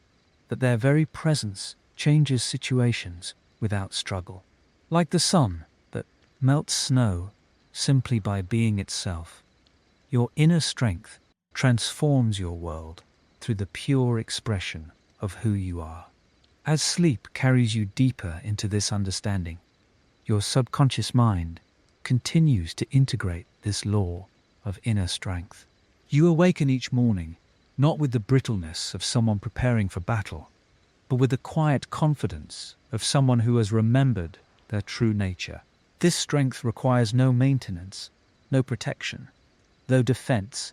[SPEAKER 1] that their very presence changes situations without struggle. Like the sun that melts snow simply by being itself, your inner strength transforms your world through the pure expression of who you are. As sleep carries you deeper into this understanding, your subconscious mind continues to integrate this law of inner strength. You awaken each morning not with the brittleness of someone preparing for battle, but with the quiet confidence of someone who has remembered their true nature. This strength requires no maintenance, no protection, no defense,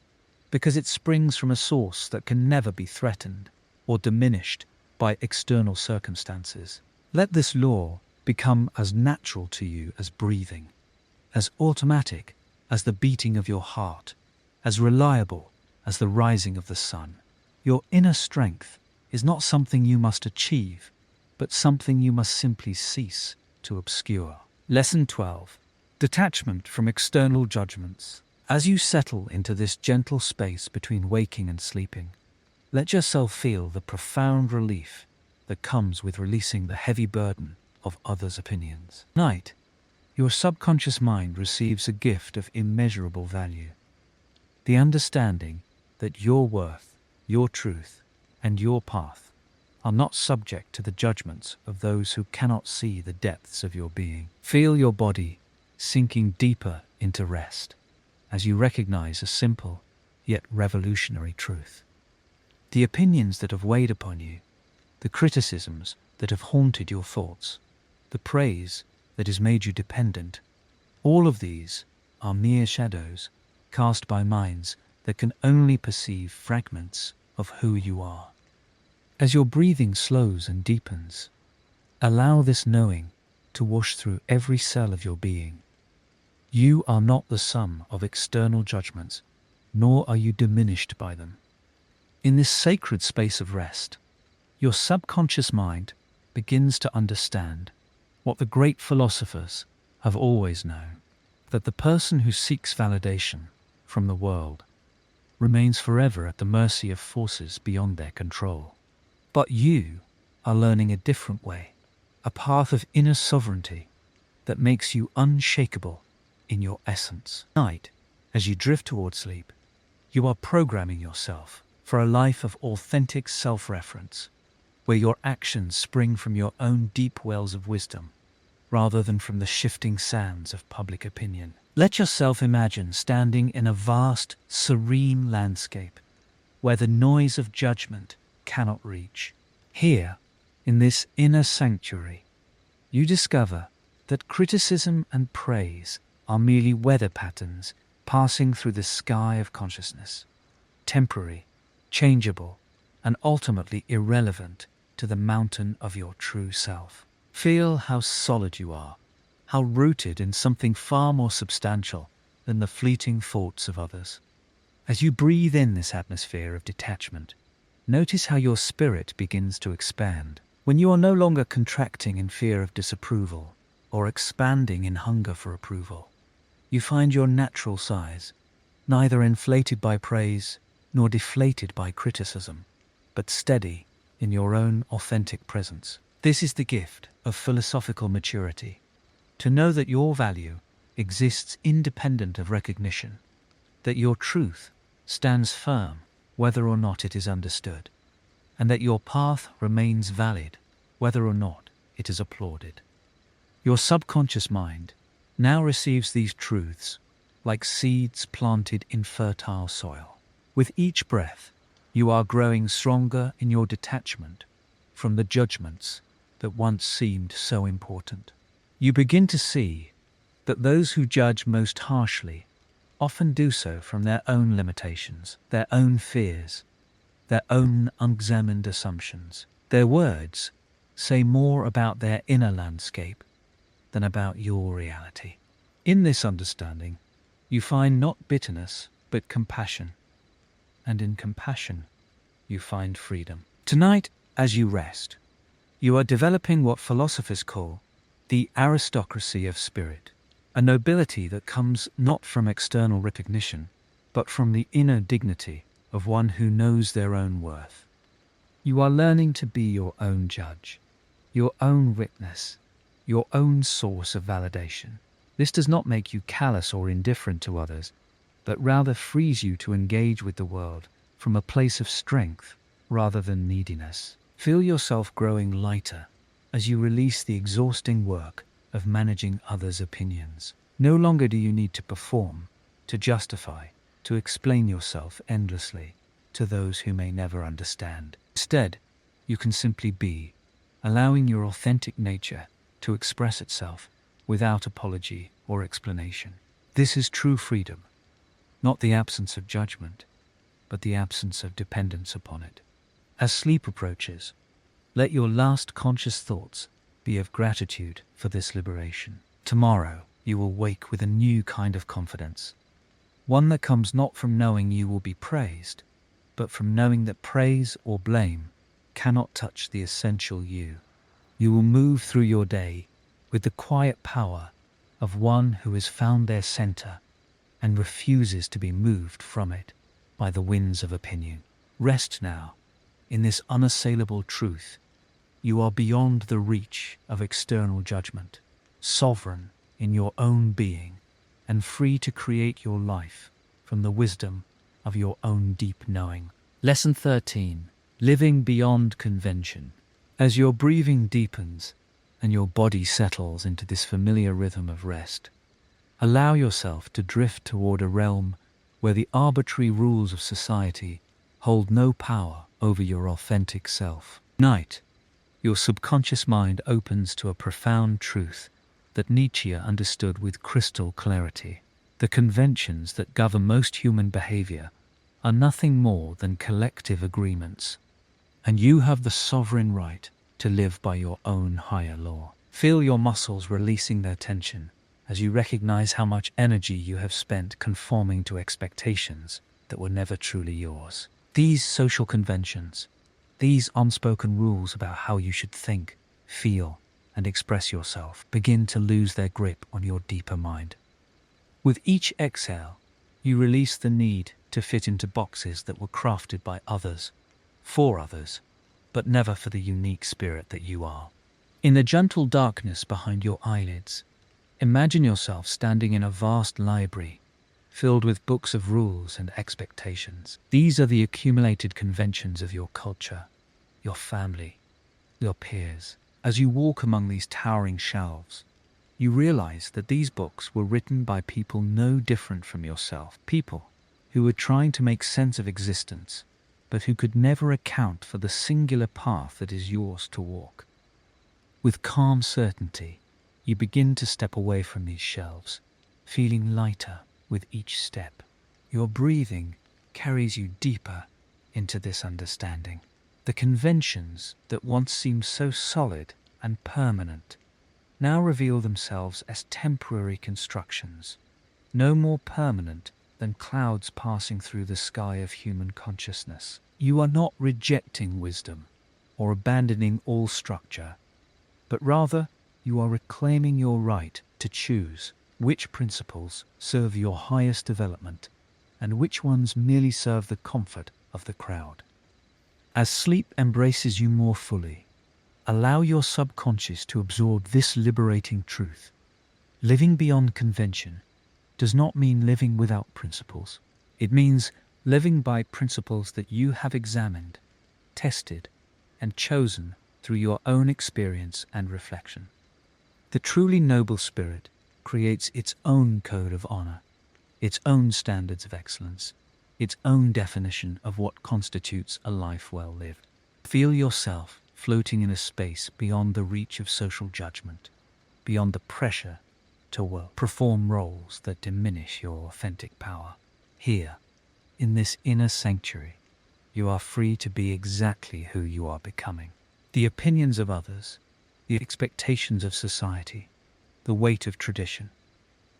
[SPEAKER 1] because it springs from a source that can never be threatened or diminished by external circumstances. Let this law become as natural to you as breathing, as automatic as the beating of your heart, as reliable as the rising of the sun. Your inner strength is not something you must achieve, but something you must simply cease to obscure. Lesson 12. Detachment from external judgments. As you settle into this gentle space between waking and sleeping, let yourself feel the profound relief that comes with releasing the heavy burden of others' opinions. Night, your subconscious mind receives a gift of immeasurable value. The understanding that your worth, your truth, and your path are not subject to the judgments of those who cannot see the depths of your being. Feel your body sinking deeper into rest as you recognize a simple yet revolutionary truth. The opinions that have weighed upon you, the criticisms that have haunted your thoughts, the praise that has made you dependent, all of these are mere shadows cast by minds that can only perceive fragments of who you are. As your breathing slows and deepens, allow this knowing to wash through every cell of your being. You are not the sum of external judgments, nor are you diminished by them. In this sacred space of rest, your subconscious mind begins to understand what the great philosophers have always known, that the person who seeks validation from the world remains forever at the mercy of forces beyond their control. But you are learning a different way, a path of inner sovereignty that makes you unshakable in your essence. Night, as you drift toward sleep, you are programming yourself for a life of authentic self-reference, where your actions spring from your own deep wells of wisdom, rather than from the shifting sands of public opinion. Let yourself imagine standing in a vast, serene landscape, where the noise of judgment cannot reach. Here, in this inner sanctuary, you discover that criticism and praise are merely weather patterns passing through the sky of consciousness, temporary, changeable, and ultimately irrelevant to the mountain of your true self. Feel how solid you are, how rooted in something far more substantial than the fleeting thoughts of others. As you breathe in this atmosphere of detachment, notice how your spirit begins to expand. When you are no longer contracting in fear of disapproval or expanding in hunger for approval, you find your natural size, neither inflated by praise nor deflated by criticism, but steady in your own authentic presence. This is the gift of philosophical maturity, to know that your value exists independent of recognition, that your truth stands firm whether or not it is understood, and that your path remains valid whether or not it is applauded. Your subconscious mind now receives these truths like seeds planted in fertile soil. With each breath, you are growing stronger in your detachment from the judgments that once seemed so important. You begin to see that those who judge most harshly often do so from their own limitations, their own fears, their own unexamined assumptions. Their words say more about their inner landscape than about your reality. In this understanding, you find not bitterness, but compassion. And in compassion, you find freedom. Tonight, as you rest, you are developing what philosophers call the aristocracy of spirit, a nobility that comes not from external recognition, but from the inner dignity of one who knows their own worth. You are learning to be your own judge, your own witness, your own source of validation. This does not make you callous or indifferent to others, but rather frees you to engage with the world from a place of strength rather than neediness. Feel yourself growing lighter as you release the exhausting work of managing others' opinions. No longer do you need to perform, to justify, to explain yourself endlessly to those who may never understand. Instead, you can simply be, allowing your authentic nature to express itself without apology or explanation. This is true freedom, not the absence of judgment, but the absence of dependence upon it. As sleep approaches, let your last conscious thoughts be of gratitude for this liberation. Tomorrow, you will wake with a new kind of confidence, one that comes not from knowing you will be praised, but from knowing that praise or blame cannot touch the essential you. You will move through your day with the quiet power of one who has found their center and refuses to be moved from it by the winds of opinion. Rest now in this unassailable truth. You are beyond the reach of external judgment, sovereign in your own being, and free to create your life from the wisdom of your own deep knowing. Lesson 13. Living beyond convention. As your breathing deepens and your body settles into this familiar rhythm of rest, allow yourself to drift toward a realm where the arbitrary rules of society hold no power over your authentic self. Night, your subconscious mind opens to a profound truth that Nietzsche understood with crystal clarity. The conventions that govern most human behavior are nothing more than collective agreements, and you have the sovereign right to live by your own higher law. Feel your muscles releasing their tension as you recognize how much energy you have spent conforming to expectations that were never truly yours. These social conventions, these unspoken rules about how you should think, feel, and express yourself, begin to lose their grip on your deeper mind. With each exhale, you release the need to fit into boxes that were crafted by others, for others, but never for the unique spirit that you are. In the gentle darkness behind your eyelids, imagine yourself standing in a vast library filled with books of rules and expectations. These are the accumulated conventions of your culture, your family, your peers. As you walk among these towering shelves, you realize that these books were written by people no different from yourself, people who were trying to make sense of existence, but who could never account for the singular path that is yours to walk. With calm certainty, you begin to step away from these shelves, feeling lighter with each step. Your breathing carries you deeper into this understanding. The conventions that once seemed so solid and permanent now reveal themselves as temporary constructions, no more permanent than clouds passing through the sky of human consciousness. You are not rejecting wisdom or abandoning all structure, but rather you are reclaiming your right to choose which principles serve your highest development and which ones merely serve the comfort of the crowd. As sleep embraces you more fully, allow your subconscious to absorb this liberating truth. Living beyond convention does not mean living without principles. It means living by principles that you have examined, tested, and chosen through your own experience and reflection. The truly noble spirit creates its own code of honor, its own standards of excellence, its own definition of what constitutes a life well lived. Feel yourself floating in a space beyond the reach of social judgment, beyond the pressure to perform roles that diminish your authentic power. Here, in this inner sanctuary, you are free to be exactly who you are becoming. The opinions of others, the expectations of society, the weight of tradition,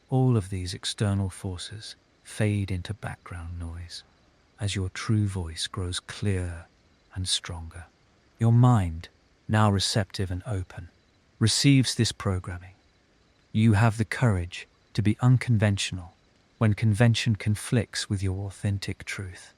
[SPEAKER 1] all of these external forces fade into background noise as your true voice grows clearer and stronger. Your mind, now receptive and open, receives this programming. You have the courage to be unconventional when convention conflicts with your authentic truth.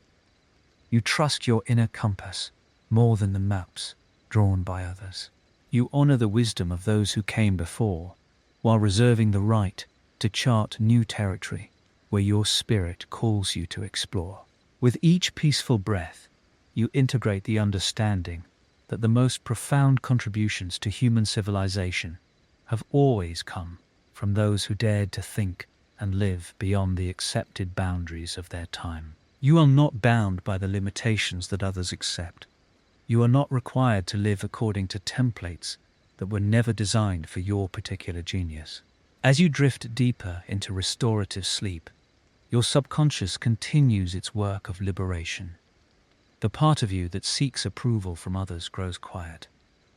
[SPEAKER 1] You trust your inner compass more than the maps drawn by others. You honor the wisdom of those who came before, while reserving the right to chart new territory where your spirit calls you to explore. With each peaceful breath, you integrate the understanding that the most profound contributions to human civilization have always come from those who dared to think and live beyond the accepted boundaries of their time. You are not bound by the limitations that others accept. You are not required to live according to templates that were never designed for your particular genius. As you drift deeper into restorative sleep, your subconscious continues its work of liberation. The part of you that seeks approval from others grows quiet,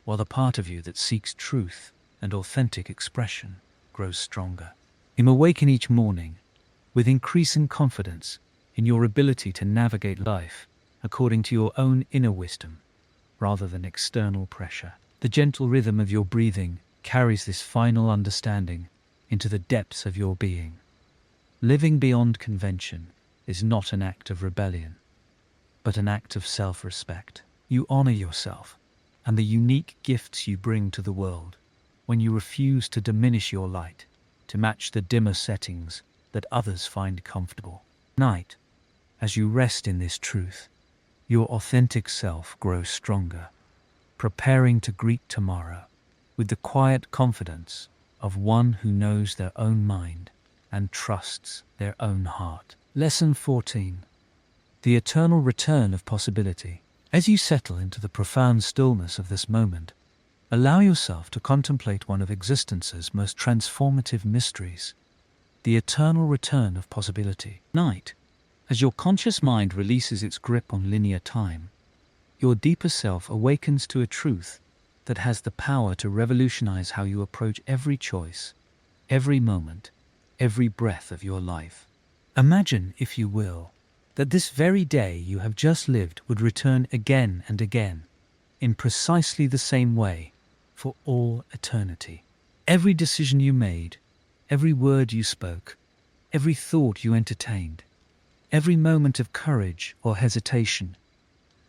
[SPEAKER 1] while the part of you that seeks truth and authentic expression grows stronger. You awaken each morning with increasing confidence in your ability to navigate life according to your own inner wisdom, rather than external pressure. The gentle rhythm of your breathing carries this final understanding into the depths of your being. Living beyond convention is not an act of rebellion, but an act of self-respect. You honor yourself and the unique gifts you bring to the world when you refuse to diminish your light to match the dimmer settings that others find comfortable. Night, as you rest in this truth, your authentic self grows stronger, preparing to greet tomorrow with the quiet confidence of one who knows their own mind and trusts their own heart. Lesson 14. The eternal return of possibility. As you settle into the profound stillness of this moment, allow yourself to contemplate one of existence's most transformative mysteries, the eternal return of possibility. Night, as your conscious mind releases its grip on linear time, your deeper self awakens to a truth that has the power to revolutionize how you approach every choice, every moment, every breath of your life. Imagine, if you will, that this very day you have just lived would return again and again, in precisely the same way, for all eternity. Every decision you made, every word you spoke, every thought you entertained, every moment of courage or hesitation,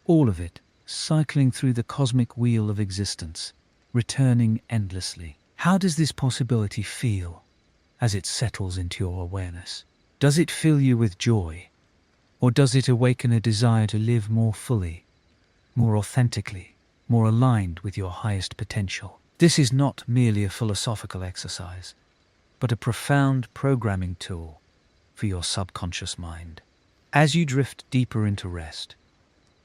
[SPEAKER 1] all of it cycling through the cosmic wheel of existence, returning endlessly. How does this possibility feel as it settles into your awareness? Does it fill you with joy, or does it awaken a desire to live more fully, more authentically, more aligned with your highest potential? This is not merely a philosophical exercise, but a profound programming tool for your subconscious mind. As you drift deeper into rest,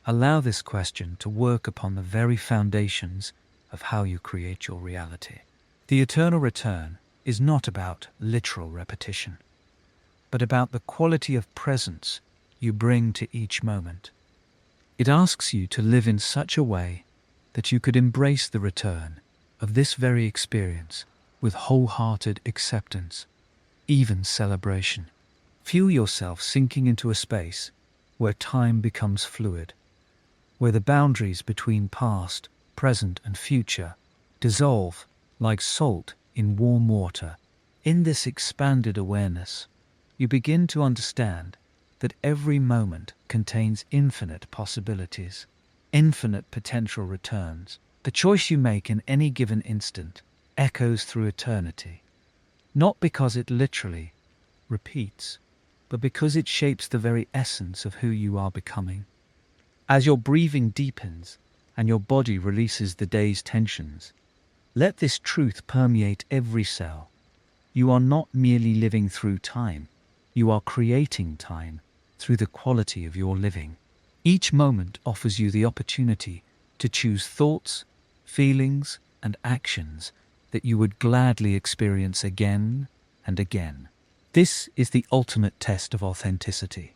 [SPEAKER 1] allow this question to work upon the very foundations of how you create your reality. The eternal return is not about literal repetition, but about the quality of presence you bring to each moment. It asks you to live in such a way that you could embrace the return of this very experience with wholehearted acceptance, even celebration. Feel yourself sinking into a space where time becomes fluid, where the boundaries between past, present, and future dissolve like salt in warm water. In this expanded awareness, you begin to understand that every moment contains infinite possibilities, infinite potential returns. The choice you make in any given instant echoes through eternity, not because it literally repeats, but because it shapes the very essence of who you are becoming. As your breathing deepens and your body releases the day's tensions, let this truth permeate every cell. You are not merely living through time, you are creating time through the quality of your living. Each moment offers you the opportunity to choose thoughts, feelings, and actions that you would gladly experience again and again. This is the ultimate test of authenticity.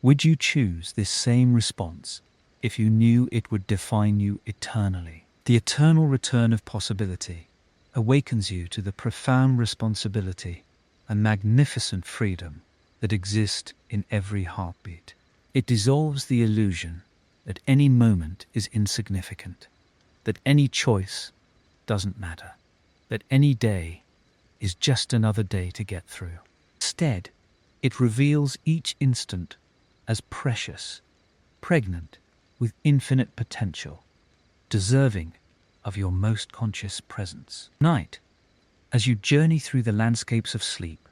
[SPEAKER 1] Would you choose this same response if you knew it would define you eternally? The eternal return of possibility awakens you to the profound responsibility and magnificent freedom that exist in every heartbeat. It dissolves the illusion that any moment is insignificant, that any choice doesn't matter, that any day is just another day to get through. Instead, it reveals each instant as precious, pregnant with infinite potential, deserving of your most conscious presence. Night, as you journey through the landscapes of sleep,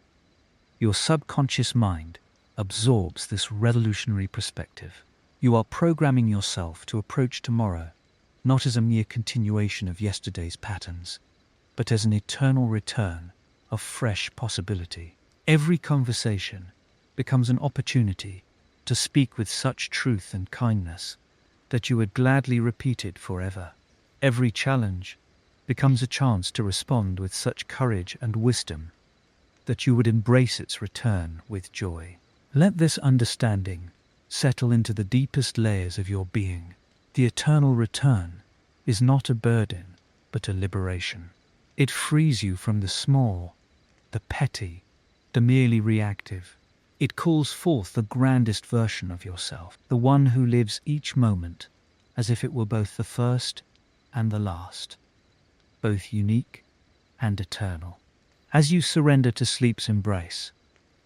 [SPEAKER 1] your subconscious mind absorbs this revolutionary perspective. You are programming yourself to approach tomorrow not as a mere continuation of yesterday's patterns, but as an eternal return of fresh possibility. Every conversation becomes an opportunity to speak with such truth and kindness that you would gladly repeat it forever. Every challenge becomes a chance to respond with such courage and wisdom that you would embrace its return with joy. Let this understanding settle into the deepest layers of your being. The eternal return is not a burden, but a liberation. It frees you from the small, the petty, the merely reactive. It calls forth the grandest version of yourself, the one who lives each moment as if it were both the first and the last, both unique and eternal. As you surrender to sleep's embrace,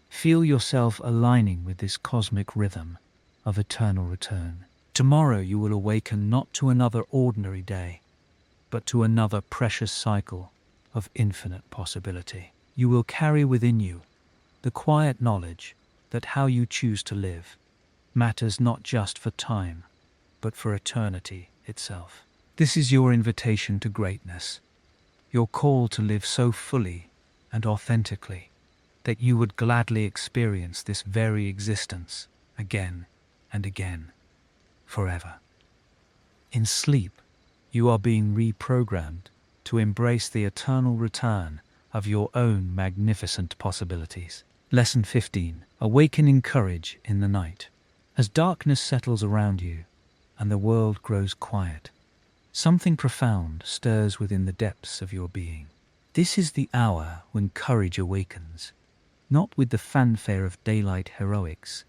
[SPEAKER 1] feel yourself aligning with this cosmic rhythm of eternal return. Tomorrow you will awaken not to another ordinary day, but to another precious cycle of infinite possibility. You will carry within you the quiet knowledge that how you choose to live matters not just for time, but for eternity itself. This is your invitation to greatness, your call to live so fully and authentically that you would gladly experience this very existence again and again, forever. In sleep, you are being reprogrammed to embrace the eternal return of your own magnificent possibilities. Lesson 15. Awakening courage in the night. As darkness settles around you and the world grows quiet, something profound stirs within the depths of your being. This is the hour when courage awakens, not with the fanfare of daylight heroics,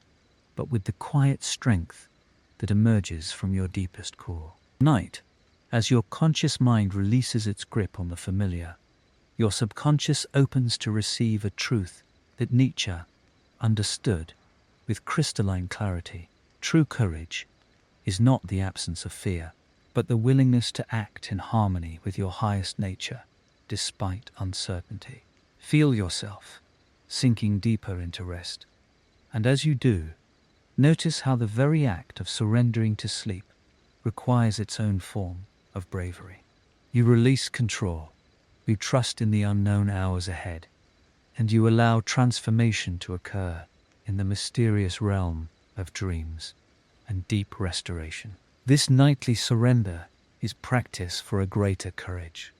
[SPEAKER 1] but with the quiet strength that emerges from your deepest core. Night, as your conscious mind releases its grip on the familiar, your subconscious opens to receive a truth that Nietzsche understood with crystalline clarity. True courage is not the absence of fear, but the willingness to act in harmony with your highest nature, despite uncertainty. Feel yourself sinking deeper into rest, and as you do, notice how the very act of surrendering to sleep requires its own form of bravery. You release control, you trust in the unknown hours ahead, and you allow transformation to occur in the mysterious realm of dreams and deep restoration. This nightly surrender is practice for a greater courage,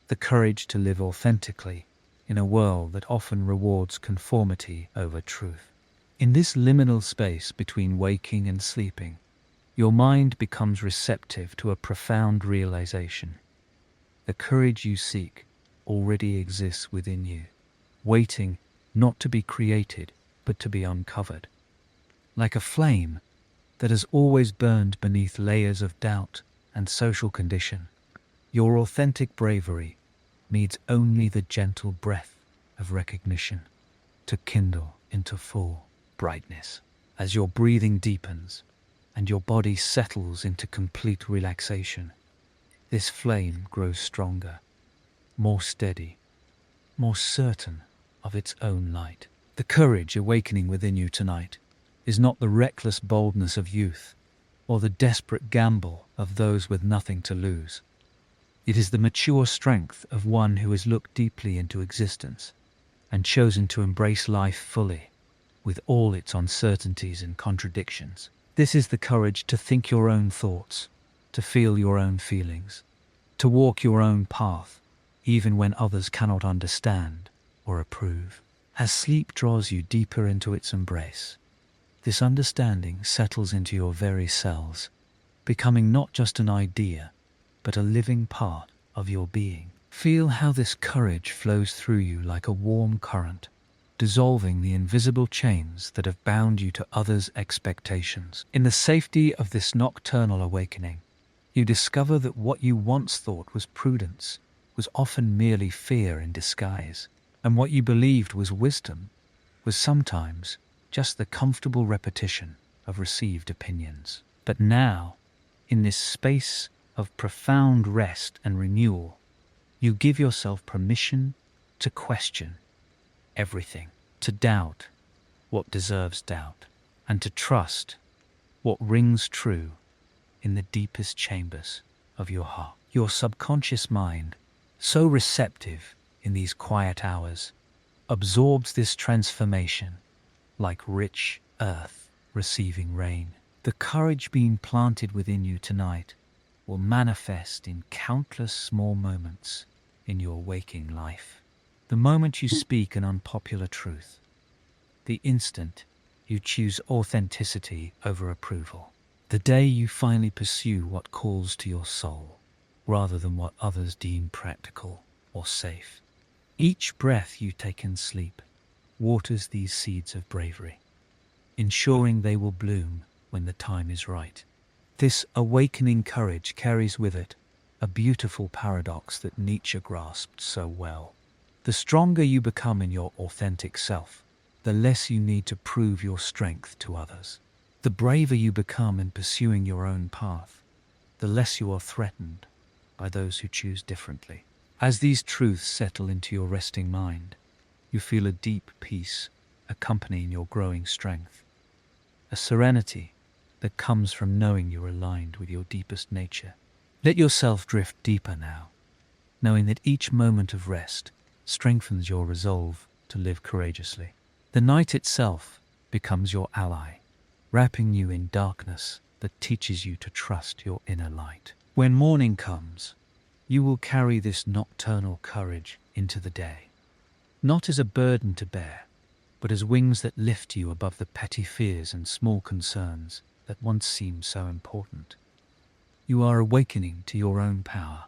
[SPEAKER 1] the courage to live authentically in a world that often rewards conformity over truth. In this liminal space between waking and sleeping, your mind becomes receptive to a profound realization. The courage you seek already exists within you, waiting not to be created, but to be uncovered. Like a flame that has always burned beneath layers of doubt and social condition, your authentic bravery needs only the gentle breath of recognition to kindle into full brightness. As your breathing deepens and your body settles into complete relaxation, this flame grows stronger, more steady, more certain of its own light. The courage awakening within you tonight is not the reckless boldness of youth or the desperate gamble of those with nothing to lose. It is the mature strength of one who has looked deeply into existence and chosen to embrace life fully, with all its uncertainties and contradictions. This is the courage to think your own thoughts, to feel your own feelings, to walk your own path, even when others cannot understand or approve. As sleep draws you deeper into its embrace, this understanding settles into your very cells, becoming not just an idea, but a living part of your being. Feel how this courage flows through you like a warm current, dissolving the invisible chains that have bound you to others' expectations. In the safety of this nocturnal awakening, you discover that what you once thought was prudence was often merely fear in disguise, and what you believed was wisdom was sometimes just the comfortable repetition of received opinions. But now, in this space of profound rest and renewal, you give yourself permission to question everything, to doubt what deserves doubt, and to trust what rings true in the deepest chambers of your heart. Your subconscious mind, so receptive in these quiet hours, absorbs this transformation like rich earth receiving rain. The courage being planted within you tonight will manifest in countless small moments in your waking life. The moment you speak an unpopular truth, the instant you choose authenticity over approval, the day you finally pursue what calls to your soul rather than what others deem practical or safe. Each breath you take in sleep waters these seeds of bravery, ensuring they will bloom when the time is right. This awakening courage carries with it a beautiful paradox that Nietzsche grasped so well. The stronger you become in your authentic self, the less you need to prove your strength to others. The braver you become in pursuing your own path, the less you are threatened by those who choose differently. As these truths settle into your resting mind, you feel a deep peace accompanying your growing strength, a serenity that comes from knowing you're aligned with your deepest nature. Let yourself drift deeper now, knowing that each moment of rest strengthens your resolve to live courageously. The night itself becomes your ally, wrapping you in darkness that teaches you to trust your inner light. When morning comes, you will carry this nocturnal courage into the day, not as a burden to bear, but as wings that lift you above the petty fears and small concerns that once seemed so important. You are awakening to your own power,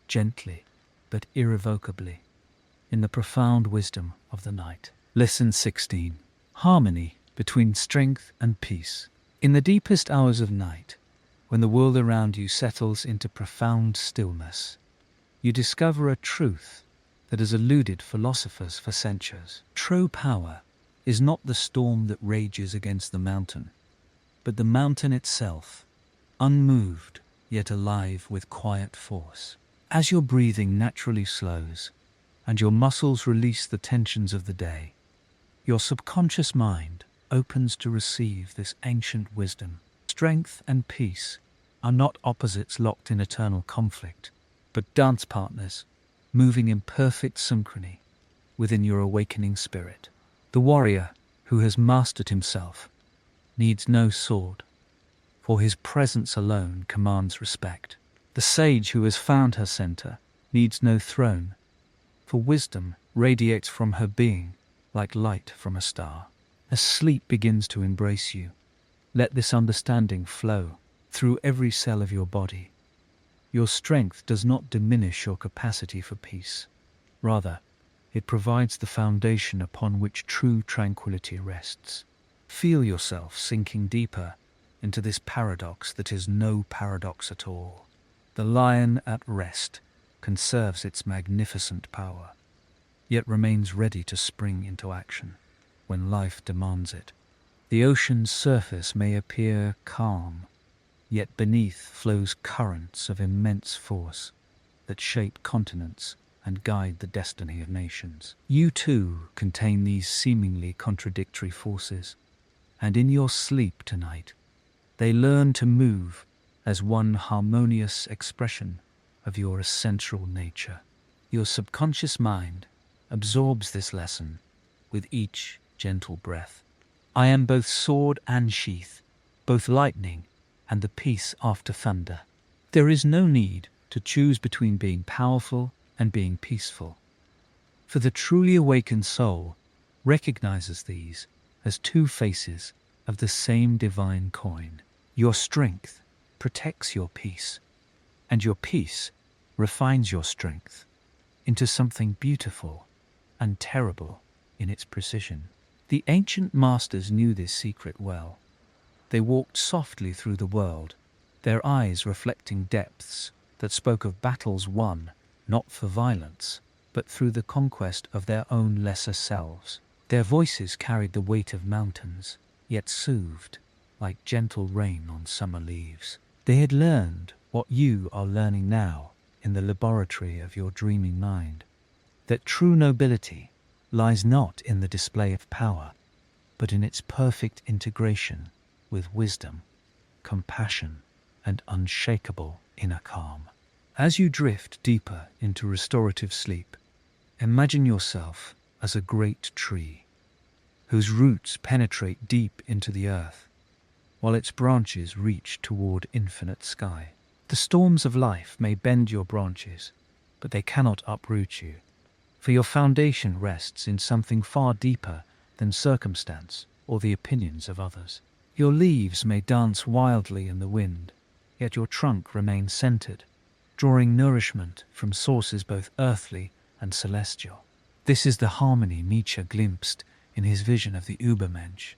[SPEAKER 1] gently but irrevocably, in the profound wisdom of the night. Lesson 16. Harmony between strength and peace. In the deepest hours of night, when the world around you settles into profound stillness, you discover a truth that has eluded philosophers for centuries. True power is not the storm that rages against the mountain, but the mountain itself, unmoved yet alive with quiet force. As your breathing naturally slows and your muscles release the tensions of the day, your subconscious mind opens to receive this ancient wisdom. Strength and peace are not opposites locked in eternal conflict, but dance partners moving in perfect synchrony within your awakening spirit. The warrior who has mastered himself needs no sword, for his presence alone commands respect. The sage who has found her center needs no throne, for wisdom radiates from her being like light from a star. As sleep begins to embrace you, let this understanding flow through every cell of your body. Your strength does not diminish your capacity for peace. Rather, it provides the foundation upon which true tranquility rests. Feel yourself sinking deeper into this paradox that is no paradox at all. The lion at rest conserves its magnificent power, yet remains ready to spring into action when life demands it. The ocean's surface may appear calm, yet beneath flows currents of immense force that shape continents and guide the destiny of nations. You too contain these seemingly contradictory forces, and in your sleep tonight, they learn to move as one harmonious expression of your essential nature. Your subconscious mind absorbs this lesson with each gentle breath. I am both sword and sheath, both lightning and the peace after thunder. There is no need to choose between being powerful and being peaceful, for the truly awakened soul recognizes these as two faces of the same divine coin. Your strength protects your peace, and your peace refines your strength into something beautiful and terrible in its precision. The ancient masters knew this secret well. They walked softly through the world, their eyes reflecting depths that spoke of battles won not for violence, but through the conquest of their own lesser selves. Their voices carried the weight of mountains, yet soothed like gentle rain on summer leaves. They had learned what you are learning now in the laboratory of your dreaming mind, that true nobility lies not in the display of power, but in its perfect integration with wisdom, compassion, and unshakable inner calm. As you drift deeper into restorative sleep, imagine yourself as a great tree whose roots penetrate deep into the earth, while its branches reach toward infinite sky. The storms of life may bend your branches, but they cannot uproot you, for your foundation rests in something far deeper than circumstance or the opinions of others. Your leaves may dance wildly in the wind, yet your trunk remains centered, drawing nourishment from sources both earthly and celestial. This is the harmony Nietzsche glimpsed in his vision of the Übermensch,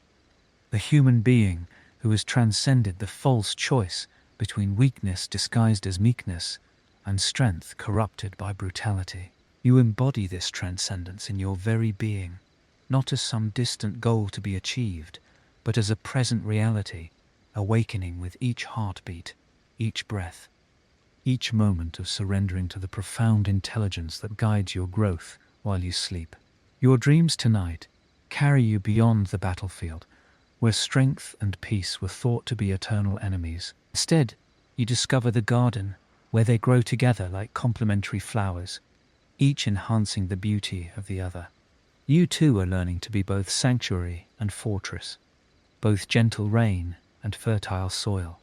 [SPEAKER 1] the human being who has transcended the false choice between weakness disguised as meekness and strength corrupted by brutality. You embody this transcendence in your very being, not as some distant goal to be achieved, but as a present reality, awakening with each heartbeat, each breath, each moment of surrendering to the profound intelligence that guides your growth while you sleep. Your dreams tonight carry you beyond the battlefield, where strength and peace were thought to be eternal enemies. Instead, you discover the garden where they grow together like complementary flowers, each enhancing the beauty of the other. You too are learning to be both sanctuary and fortress, both gentle rain and fertile soil,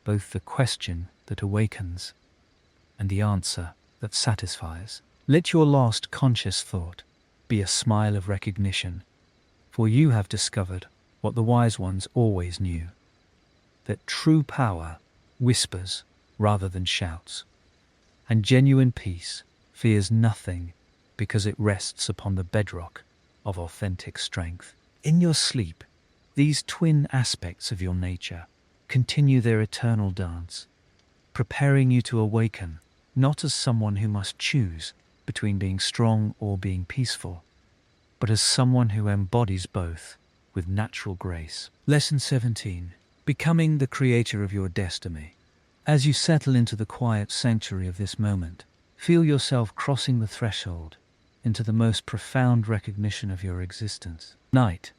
[SPEAKER 1] both the question that awakens and the answer that satisfies. Let your last conscious thought be a smile of recognition, for you have discovered what the wise ones always knew, that true power whispers rather than shouts, and genuine peace fears nothing because it rests upon the bedrock of authentic strength. In your sleep, these twin aspects of your nature continue their eternal dance, preparing you to awaken not as someone who must choose between being strong or being peaceful, but as someone who embodies both with natural grace. Lesson 17. Becoming the creator of your destiny. As you settle into the quiet sanctuary of this moment, feel yourself crossing the threshold into the most profound recognition of your existence. Tonight,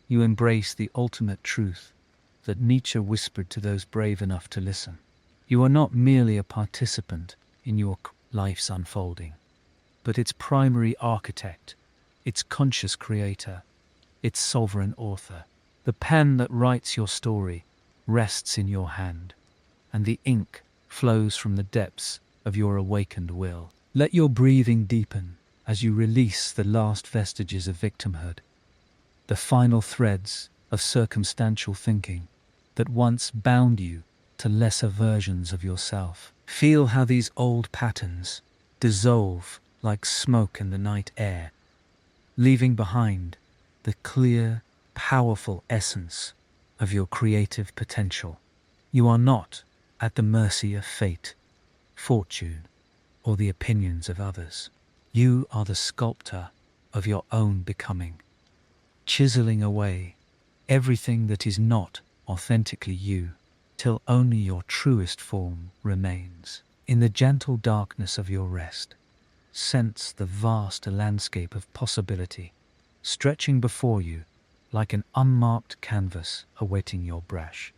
[SPEAKER 1] you embrace the ultimate truth that Nietzsche whispered to those brave enough to listen. You are not merely a participant in your life's unfolding, but its primary architect, its conscious creator, its sovereign author. The pen that writes your story rests in your hand, and the ink flows from the depths of your awakened will. Let your breathing deepen as you release the last vestiges of victimhood, the final threads of circumstantial thinking that once bound you to lesser versions of yourself. Feel how these old patterns dissolve like smoke in the night air, leaving behind the clear, powerful essence of your creative potential. You are not at the mercy of fate, fortune, or the opinions of others. You are the sculptor of your own becoming, chiseling away everything that is not authentically you, till only your truest form remains. In the gentle darkness of your rest, sense the vast landscape of possibility stretching before you like an unmarked canvas awaiting your brush.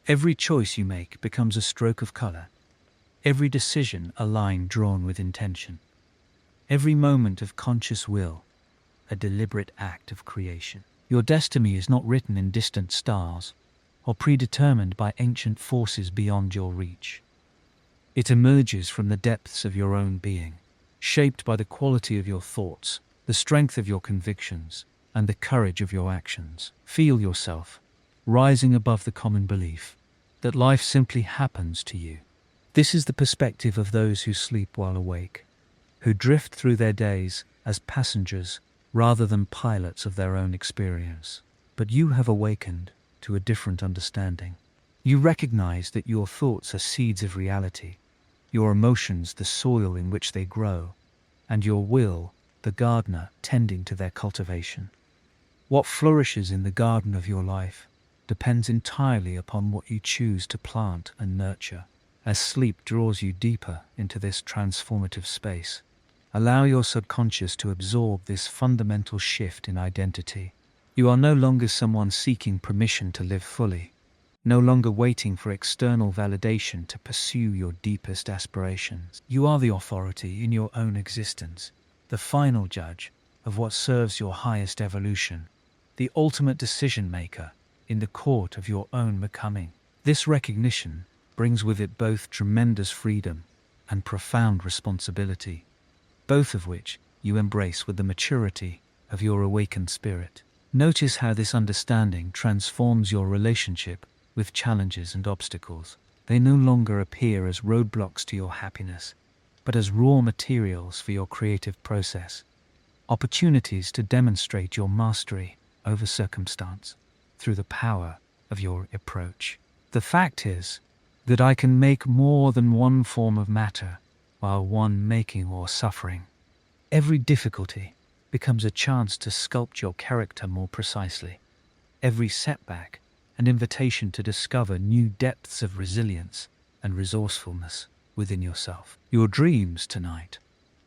[SPEAKER 1] Every choice you make becomes a stroke of color, every decision a line drawn with intention, every moment of conscious will a deliberate act of creation. Your destiny is not written in distant stars or predetermined by ancient forces beyond your reach. It emerges from the depths of your own being, shaped by the quality of your thoughts, the strength of your convictions, and the courage of your actions. Feel yourself rising above the common belief that life simply happens to you. This is the perspective of those who sleep while awake, who drift through their days as passengers rather than pilots of their own experience. But you have awakened to a different understanding. You recognize that your thoughts are seeds of reality, your emotions the soil in which they grow, and your will the gardener tending to their cultivation. What flourishes in the garden of your life depends entirely upon what you choose to plant and nurture. As sleep draws you deeper into this transformative space, allow your subconscious to absorb this fundamental shift in identity. You are no longer someone seeking permission to live fully, no longer waiting for external validation to pursue your deepest aspirations. You are the authority in your own existence, the final judge of what serves your highest evolution, the ultimate decision maker in the court of your own becoming. This recognition brings with it both tremendous freedom and profound responsibility, both of which you embrace with the maturity of your awakened spirit. Notice how this understanding transforms your relationship with challenges and obstacles. They no longer appear as roadblocks to your happiness, but as raw materials for your creative process, opportunities to demonstrate your mastery over circumstance through the power of your approach. The fact is that I can make more than one form of matter while one making or suffering. Every difficulty becomes a chance to sculpt your character more precisely. Every setback an invitation to discover new depths of resilience and resourcefulness within yourself. Your dreams tonight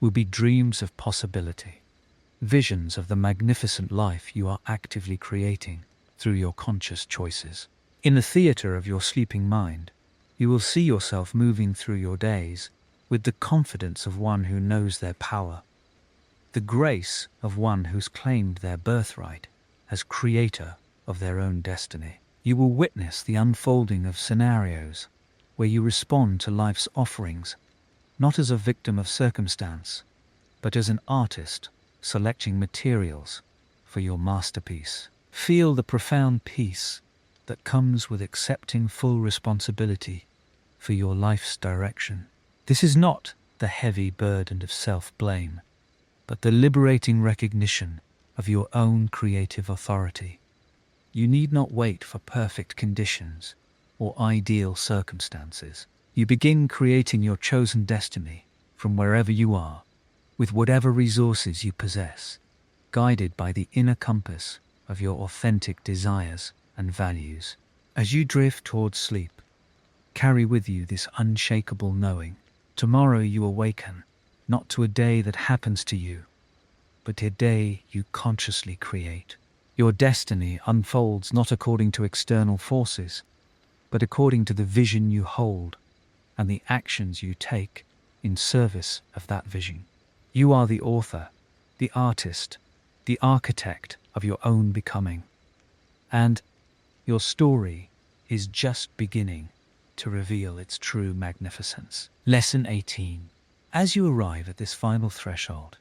[SPEAKER 1] will be dreams of possibility, visions of the magnificent life you are actively creating through your conscious choices. In the theater of your sleeping mind, you will see yourself moving through your days with the confidence of one who knows their power, the grace of one who's claimed their birthright as creator of their own destiny. You will witness the unfolding of scenarios where you respond to life's offerings, not as a victim of circumstance, but as an artist selecting materials for your masterpiece. Feel the profound peace that comes with accepting full responsibility for your life's direction. This is not the heavy burden of self-blame, but the liberating recognition of your own creative authority. You need not wait for perfect conditions or ideal circumstances. You begin creating your chosen destiny from wherever you are, with whatever resources you possess, guided by the inner compass of your authentic desires and values. As you drift towards sleep, carry with you this unshakable knowing. Tomorrow you awaken, not to a day that happens to you, but a day you consciously create. Your destiny unfolds not according to external forces, but according to the vision you hold and the actions you take in service of that vision. You are the author, the artist, the architect of your own becoming, and your story is just beginning to reveal its true magnificence. Lesson 18. As you arrive at this final threshold,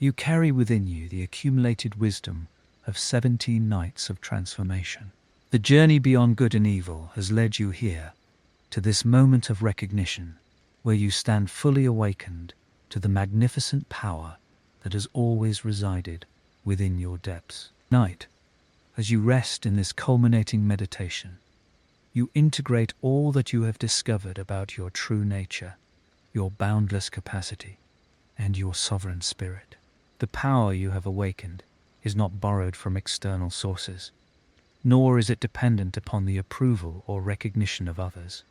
[SPEAKER 1] you carry within you the accumulated wisdom of 17 nights of transformation. The journey beyond good and evil has led you here to this moment of recognition where you stand fully awakened to the magnificent power that has always resided within your depths. Night, as you rest in this culminating meditation, you integrate all that you have discovered about your true nature, your boundless capacity, and your sovereign spirit. The power you have awakened is not borrowed from external sources, nor is it dependent upon the approval or recognition of others.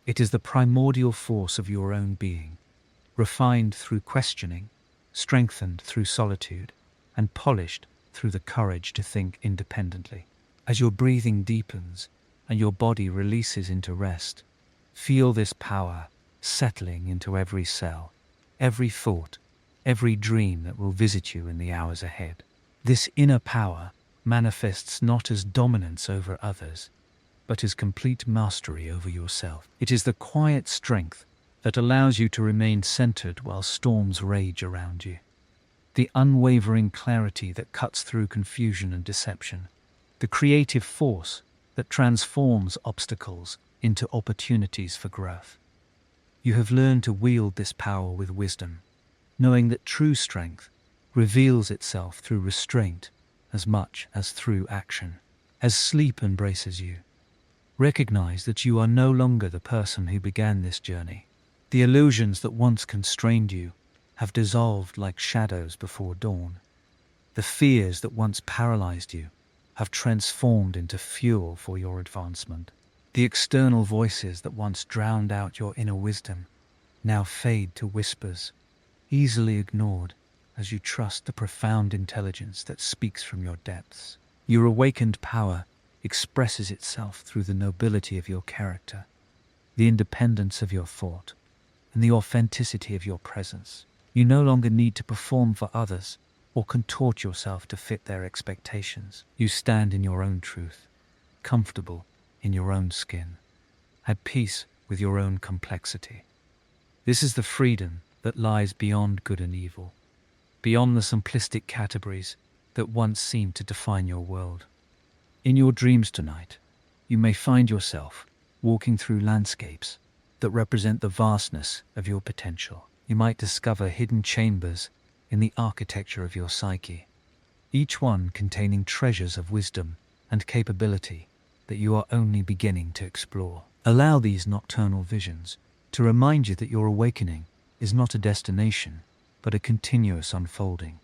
[SPEAKER 1] It is the primordial force of your own being, refined through questioning, strengthened through solitude, and polished through the courage to think independently. As your breathing deepens and your body releases into rest, feel this power settling into every cell, every thought, every dream that will visit you in the hours ahead. This inner power manifests not as dominance over others, but as complete mastery over yourself. It is the quiet strength that allows you to remain centered while storms rage around you. The unwavering clarity that cuts through confusion and deception. The creative force that transforms obstacles into opportunities for growth. You have learned to wield this power with wisdom, knowing that true strength reveals itself through restraint as much as through action. As sleep embraces you, recognize that you are no longer the person who began this journey. The illusions that once constrained you have dissolved like shadows before dawn. The fears that once paralyzed you have transformed into fuel for your advancement. The external voices that once drowned out your inner wisdom now fade to whispers, easily ignored as you trust the profound intelligence that speaks from your depths. Your awakened power expresses itself through the nobility of your character, the independence of your thought, and the authenticity of your presence. You no longer need to perform for others or contort yourself to fit their expectations. You stand in your own truth, comfortable in your own skin, at peace with your own complexity. This is the freedom that lies beyond good and evil, beyond the simplistic categories that once seemed to define your world. In your dreams tonight, you may find yourself walking through landscapes that represent the vastness of your potential. You might discover hidden chambers in the architecture of your psyche, each one containing treasures of wisdom and capability that you are only beginning to explore. Allow these nocturnal visions to remind you that your awakening is not a destination, but a continuous unfolding,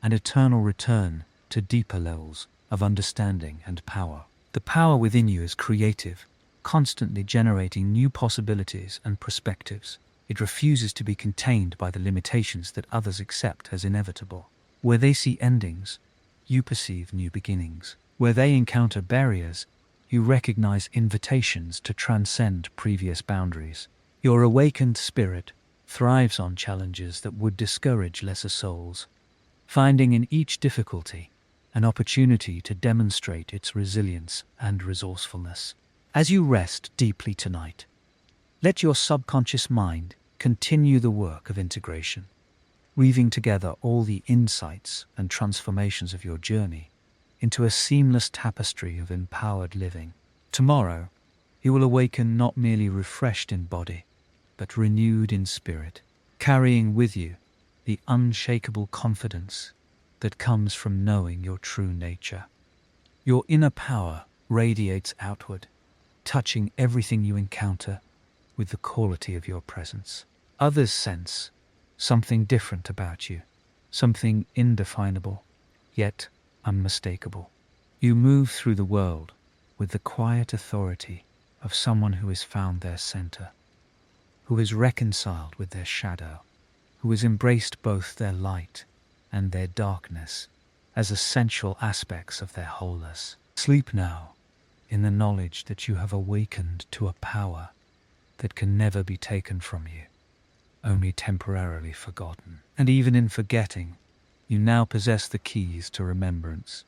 [SPEAKER 1] an eternal return to deeper levels of understanding and power. The power within you is creative, constantly generating new possibilities and perspectives. It refuses to be contained by the limitations that others accept as inevitable. Where they see endings, you perceive new beginnings. Where they encounter barriers, you recognize invitations to transcend previous boundaries. Your awakened spirit thrives on challenges that would discourage lesser souls, finding in each difficulty an opportunity to demonstrate its resilience and resourcefulness. As you rest deeply tonight, let your subconscious mind continue the work of integration, weaving together all the insights and transformations of your journey into a seamless tapestry of empowered living. Tomorrow, you will awaken not merely refreshed in body, but renewed in spirit, carrying with you the unshakable confidence that comes from knowing your true nature. Your inner power radiates outward, touching everything you encounter with the quality of your presence. Others sense something different about you, something indefinable, yet unmistakable. You move through the world with the quiet authority of someone who has found their center, who is reconciled with their shadow, who has embraced both their light and their darkness as essential aspects of their wholeness. Sleep now in the knowledge that you have awakened to a power that can never be taken from you, only temporarily forgotten. And even in forgetting, you now possess the keys to remembrance,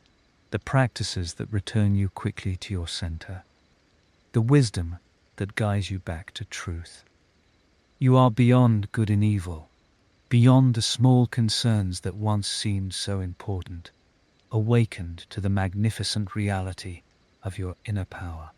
[SPEAKER 1] the practices that return you quickly to your center, the wisdom that guides you back to truth. You are beyond good and evil, beyond the small concerns that once seemed so important, awakened to the magnificent reality of your inner power.